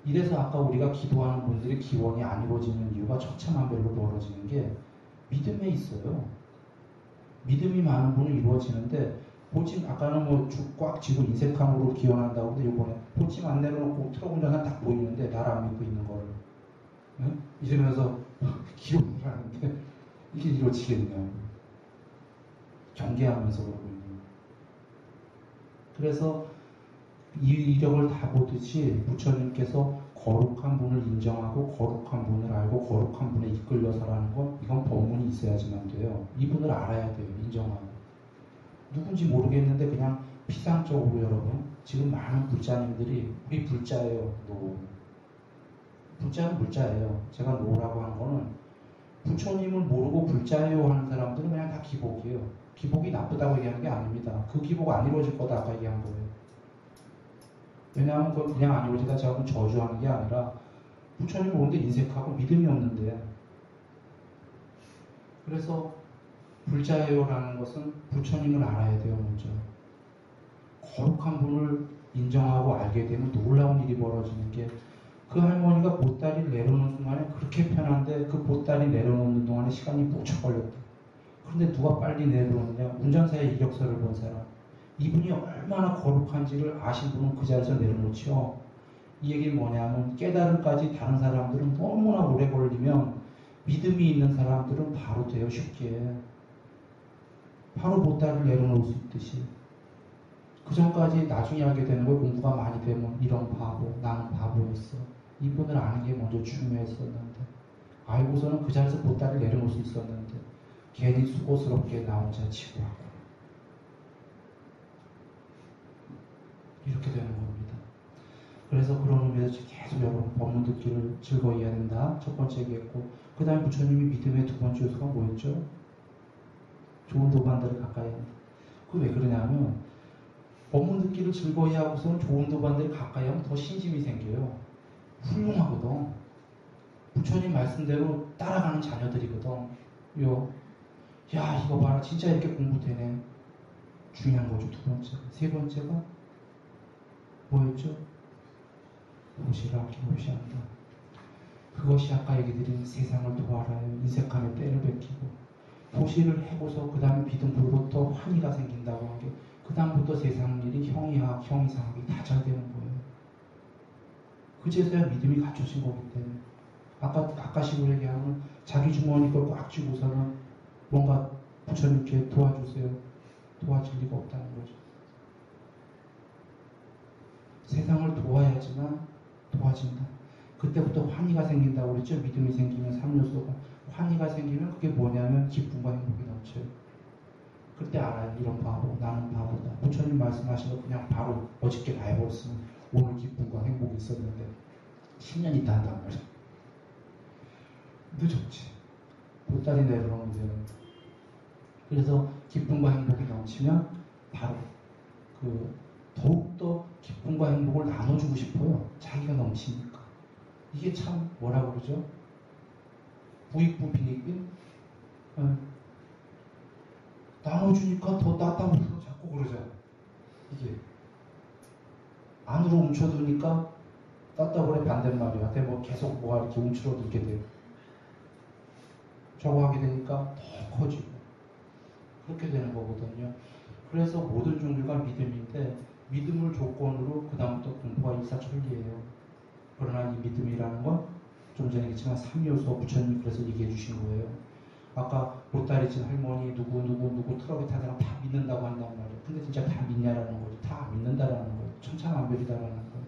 이래서 아까 우리가 기도하는 분들이 기원이 안 이루어지는 이유가 처참한별로 벌어지는 게 믿음에 있어요. 믿음이 많은 분은 이루어지는데 보침 아까는 뭐 꽉 쥐고 인색함으로 기원한다고 근데 이번에 보침 안 내려놓고 트럭 운전사 딱 보이는데 나를 안 믿고 있는 거를 응? 이러면서 기원을 하는데 이게 이루어지겠냐. 경계하면서 그러고 있는 거예요. 그래서 이 이력을 다 보듯이 부처님께서 거룩한 분을 인정하고 거룩한 분을 알고 거룩한 분에 이끌려서라는 건 이건 법문이 있어야지만 돼요. 이분을 알아야 돼요. 인정하고. 누군지 모르겠는데 그냥 피상적으로 여러분 지금 많은 불자님들이 우리 불자예요. 노. 불자는 불자예요. 제가 노라고 한 거는 부처님을 모르고 불자예요 하는 사람들은 그냥 다 기복이에요. 기복이 나쁘다고 얘기하는 게 아닙니다. 그 기복 안 이루어질 거다 아까 얘기한 거예요. 왜냐하면 그걸 그냥 안 이루어지다 제가 저주하는 게 아니라 부처님을 오는데 인색하고 믿음이 없는데 그래서 불자예요라는 것은 부처님을 알아야 돼요. 먼저 거룩한 분을 인정하고 알게 되면 놀라운 일이 벌어지는 게 그 할머니가 보따리를 내려놓는 순간에 그렇게 편한데 그 보따리 내려놓는 동안에 시간이 무척 걸렸다. 그런데 누가 빨리 내려오느냐? 운전사의 이력서를 본 사람. 이분이 얼마나 거룩한지를 아신 분은 그 자리에서 내려놓죠. 이 얘기는 뭐냐면 깨달음까지 다른 사람들은 너무나 오래 걸리면 믿음이 있는 사람들은 바로 돼요. 쉽게. 바로 보따리를 내려놓을 수 있듯이. 그 전까지 나중에 알게 되는 거예요. 공부가 많이 되면 이런 바보, 나는 바보였어. 이분을 아는 게 먼저 중요했었는데 알고서는 그 자리에서 보따리를 내려놓을 수 있었는데 괜히 수고스럽게 나 혼자 치부하고 이렇게 되는 겁니다. 그래서 그런 의미에서 계속 여러분 법문 듣기를 즐거이 해야 된다. 첫 번째 얘기했고 그 다음에 부처님이 믿음의 두 번째 요소가 뭐였죠? 좋은 도반들을 가까이 한다. 그게 왜 그러냐면 법문 듣기를 즐거이 하고서는 좋은 도반들을 가까이 하면 더 신심이 생겨요. 훌륭하거든. 부처님 말씀대로 따라가는 자녀들이거든. 야 이거 봐라 진짜 이렇게 공부되네. 중요한 거죠. 두 번째. 세 번째가 뭐였죠? 보시를 아낌없이 한다. 그것이 아까 얘기 드린 세상을 도와라요. 인색함에 때를 베끼고 보시를 해고서 그 다음에 비등부로부터 환희가 생긴다고 한 게 그 다음부터 세상 일이 형이학, 형이상학이 다 잘 되는 거예요. 그제서야 믿음이 갖춰진 거기 때문에 아까 식으로 얘기하면 자기 주머니 걸 꽉 쥐고서는 뭔가 부처님께 도와주세요. 도와줄 리가 없다는 거죠. 세상을 도와야지만 도와진다. 그때부터 환희가 생긴다고 그랬죠. 믿음이 생기면 3요소가 환희가 생기면 그게 뭐냐면 기쁨과 행복이 넘쳐요. 그때 알아요. 이런 바보, 나는 바보다. 부처님 말씀하신 거 그냥 바로 어저께 다 해버렸으면 오늘 기쁨과 행복이 있었는데 10년 있다 한단 말이야. 늦었지. 보따리 내려놓으면 되는 거예요. 그래서 기쁨과 행복이 넘치면 바로 더욱더 기쁨과 행복을 나눠주고 싶어요. 자기가 넘치니까. 이게 참 뭐라고 그러죠? 부익부 빈익빈? 나눠주니까 더 낫다고 자꾸 그러잖아. 이게 안으로 움켜두니까 땄다고 그래 반대말이야. 근데 뭐 계속 뭐가 이렇게 움츠러들게 돼요. 저거 하게 되니까 더 커지고 그렇게 되는 거거든요. 그래서 모든 종교가 믿음인데 믿음을 조건으로 그 다음부터 공부가 일사천리예요. 그러나 이 믿음이라는 건 좀 전에 얘기했지만 3요소 부처님이 그래서 얘기해 주신 거예요. 아까 보따리 친 할머니 누구 트럭에 타는 사람 다 믿는다고 한단 말이에요. 근데 진짜 다 믿냐라는 거죠. 다 믿는다라는 거예요. 천차만별이다라는 거예요.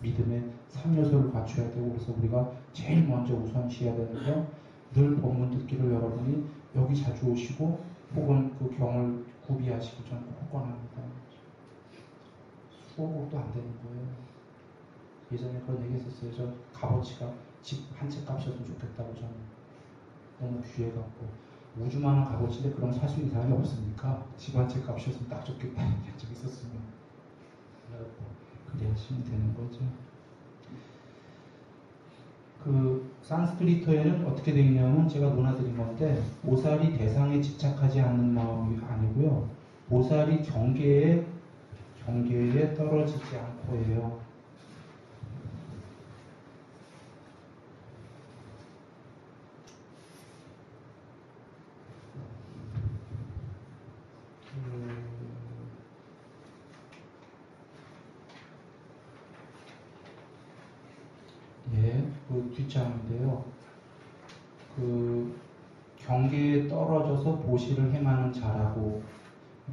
믿음의 3요소를 갖춰야 되고 그래서 우리가 제일 먼저 우선시해야 되는 건 늘 법문 듣기를 여러분이 여기 자주 오시고 혹은 그 경을 구비하시고 저는 꼭 권합니다. 수업도 안 되는 거예요. 예전에 그런 얘기 했었어요. 저 값어치가 집 한 채 값이었으면 좋겠다고 저는. 너무 귀해갖고 우주만한 값어치인데 그런 살 수 있는 사람이 없으니까 집 한 채 값이었으면 딱 좋겠다는 게 좀 있었으면 그래 하시면 되는 거죠. 그 산스크리트어에는 어떻게 되어 있냐면 제가 논하드린 건데 보살이 대상에 집착하지 않는 마음이 아니고요. 보살이 경계에 떨어지지 않고예요. 그 뒷장인데요. 그 경계에 떨어져서 보시를 행하는 자라고.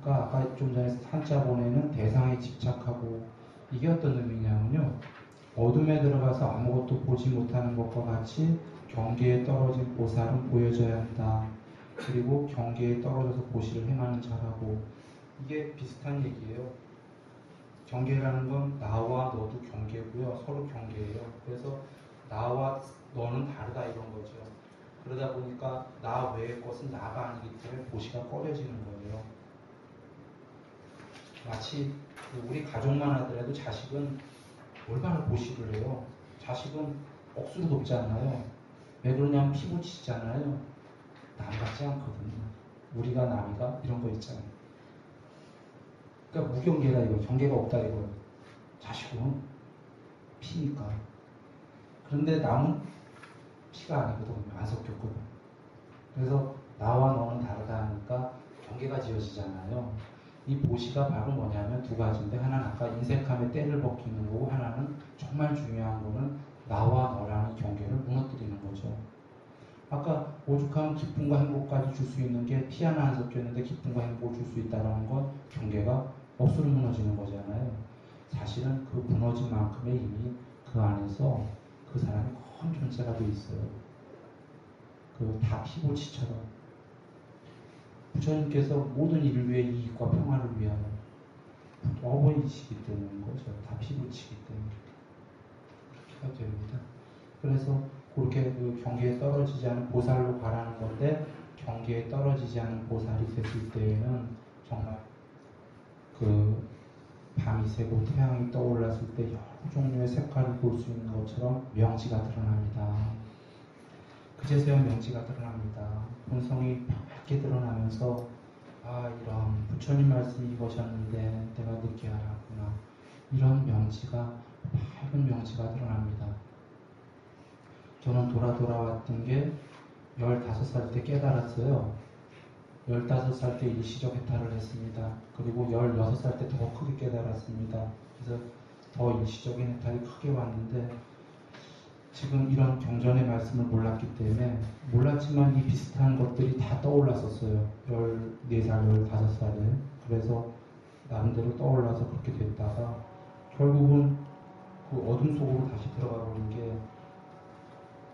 그러니까 아까 좀 전에 한자본에는 대상에 집착하고 이게 어떤 의미냐면요. 어둠에 들어가서 아무것도 보지 못하는 것과 같이 경계에 떨어진 보살은 보여져야 한다. 그리고 경계에 떨어져서 보시를 행하는 자라고. 이게 비슷한 얘기예요. 경계라는 건 나와 너도 경계고요. 서로 경계예요. 그래서 나와 너는 다르다 이런 거죠. 그러다 보니까 나 외의 것은 나가 아니기 때문에 보시가 꺼려지는 거예요. 마치 우리 가족만 하더라도 자식은 얼마나 보시를 해요. 자식은 억수로 돕지 않아요. 왜 그러냐면 피부치잖아요. 남 같지 않거든요. 우리가 남이가 이런 거 있잖아요. 그러니까 무경계다 이거. 경계가 없다 이거. 자식은 피니까. 그런데 남은 피가 아니거든요. 안 섞였거든. 그래서 나와 너는 다르다 하니까 경계가 지어지잖아요. 이 보시가 바로 뭐냐면 두 가지인데, 하나는 아까 인색함에 때를 벗기는 거고, 하나는 정말 중요한 거는 나와 너라는 경계를 무너뜨리는 거죠. 아까 오죽하면 기쁨과 행복까지 줄 수 있는 게 피 하나 안 섞였는데 기쁨과 행복을 줄 수 있다는 건 경계가 억수로 무너지는 거잖아요. 사실은 그 무너진 만큼의 이미 그 안에서 그 사람이 큰 존재가 돼 있어요. 그 다 피고치처럼 부처님께서 모든 인류의 이익과 평화를 위하여 어버이시기 때문인 거죠. 다 피고치기 때문에 그렇게가 됩니다. 그래서 그렇게 그 경계에 떨어지지 않은 보살로 가라는 건데, 경계에 떨어지지 않은 보살이 됐을 때에는 정말 그 밤이 새고 태양이 떠올랐을 때 여러 종류의 색깔을 볼 수 있는 것처럼 명지가 드러납니다. 그제서야 명지가 드러납니다. 본성이 밝게 드러나면서 이런 부처님 말씀이 이것이었는데 내가 늦게 알았구나, 이런 명지가, 밝은 명지가 드러납니다. 저는 돌아왔던 게 15살 때 깨달았어요. 15살 때 일시적 해탈을 했습니다. 그리고 16살 때 더 크게 깨달았습니다. 그래서 더 일시적인 해탈이 크게 왔는데, 지금 이런 경전의 말씀을 몰랐기 때문에, 몰랐지만 이 비슷한 것들이 다 떠올랐었어요. 14살, 15살에. 그래서 나름대로 떠올라서 그렇게 됐다가 결국은 그 어둠 속으로 다시 들어가 버린 게,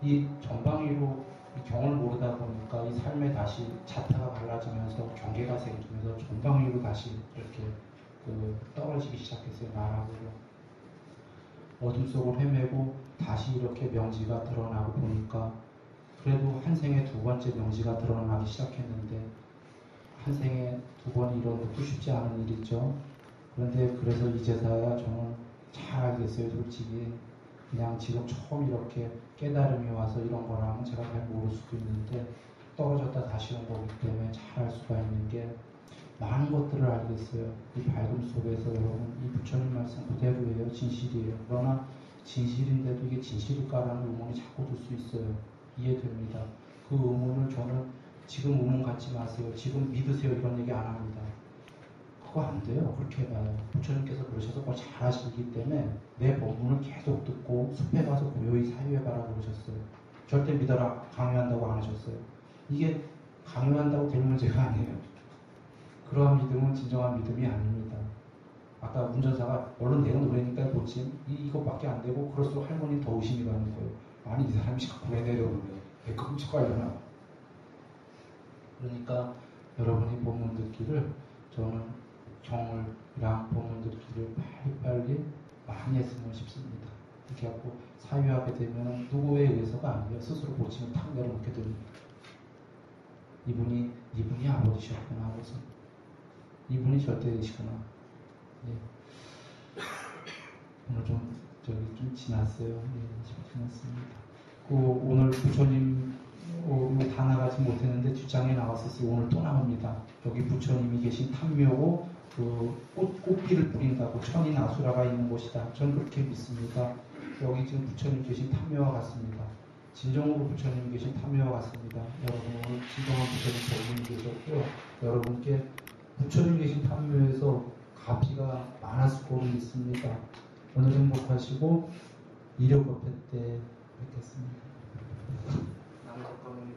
이 전방위로 이 경을 모르다 보니까 이 삶에 다시 자타가 갈라지면서 경계가 생기면서 전방위로 다시 이렇게 떨어지기 시작했어요. 나락으로. 어둠 속을 헤매고 다시 이렇게 명지가 드러나고 보니까, 그래도 한 생에 두 번째 명지가 드러나기 시작했는데, 한 생에 두 번 이런 것도 쉽지 않은 일이죠. 그런데 그래서 이제서야 저는 잘 알겠어요. 솔직히 그냥 지금 처음 이렇게 깨달음이 와서 이런 거라면 제가 잘 모를 수도 있는데, 떨어졌다 다시 온 거기 때문에 잘 알 수가 있는 게, 많은 것들을 알겠어요. 이 밝음 속에서 여러분, 이 부처님 말씀 그대로예요. 진실이에요. 그러나 진실인데도 이게 진실일까라는 의문이 자꾸 들 수 있어요. 이해됩니다. 그 의문을 저는 지금 의문 갖지 마세요, 지금 믿으세요, 이런 얘기 안 합니다. 그거 안 돼요. 그렇게 해봐요. 부처님께서 그러셔서 그걸 잘 아시기 때문에 내 법문을 계속 듣고 숲에 가서 고요히 사유해봐라 그러셨어요. 절대 믿어라 강요한다고 안 하셨어요. 이게 강요한다고 될 문제가 아니에요. 그러한 믿음은 진정한 믿음이 아닙니다. 아까 운전사가 얼른 내려놓으니까 좋지, 이것밖에 안 되고, 그럴수록 할머니는 더 의심이 가는 거예요. 아니, 이 사람이 자꾸 왜 내려오래? 왜 끔찍하려나? 그러니까 여러분이 본문 듣기를, 저는 경을랑 본문 듣기를 빨리빨리 많이 했으면 싶습니다. 이렇게 하고 사유하게 되면 누구에 의해서가 아니에요. 스스로 고치면 탁 내려놓게 됩니다. 이분이 아버지셨구나 하고서, 이분이 절대이시구나. 예. 오늘 좀 지났어요. 예, 지났습니다. 오늘 부처님 다 나가지 못했는데 뒷장에 나왔었어요. 오늘 또 나옵니다. 여기 부처님이 계신 탐묘고, 꽃비를 뿌린다고 천인 아수라가 있는 곳이다. 저는 그렇게 믿습니다. 여기 지금 부처님 계신 탐묘와 같습니다. 진정으로 부처님 계신 탐묘와 같습니다. 여러분, 오늘 진정한 부처님 법문이 계셨고요. 여러분께 부처님 계신 탐묘에서 가피가 많았을 거로 믿습니다. 오늘 행복하시고 이력 법회 때 뵙겠습니다. 남덕방이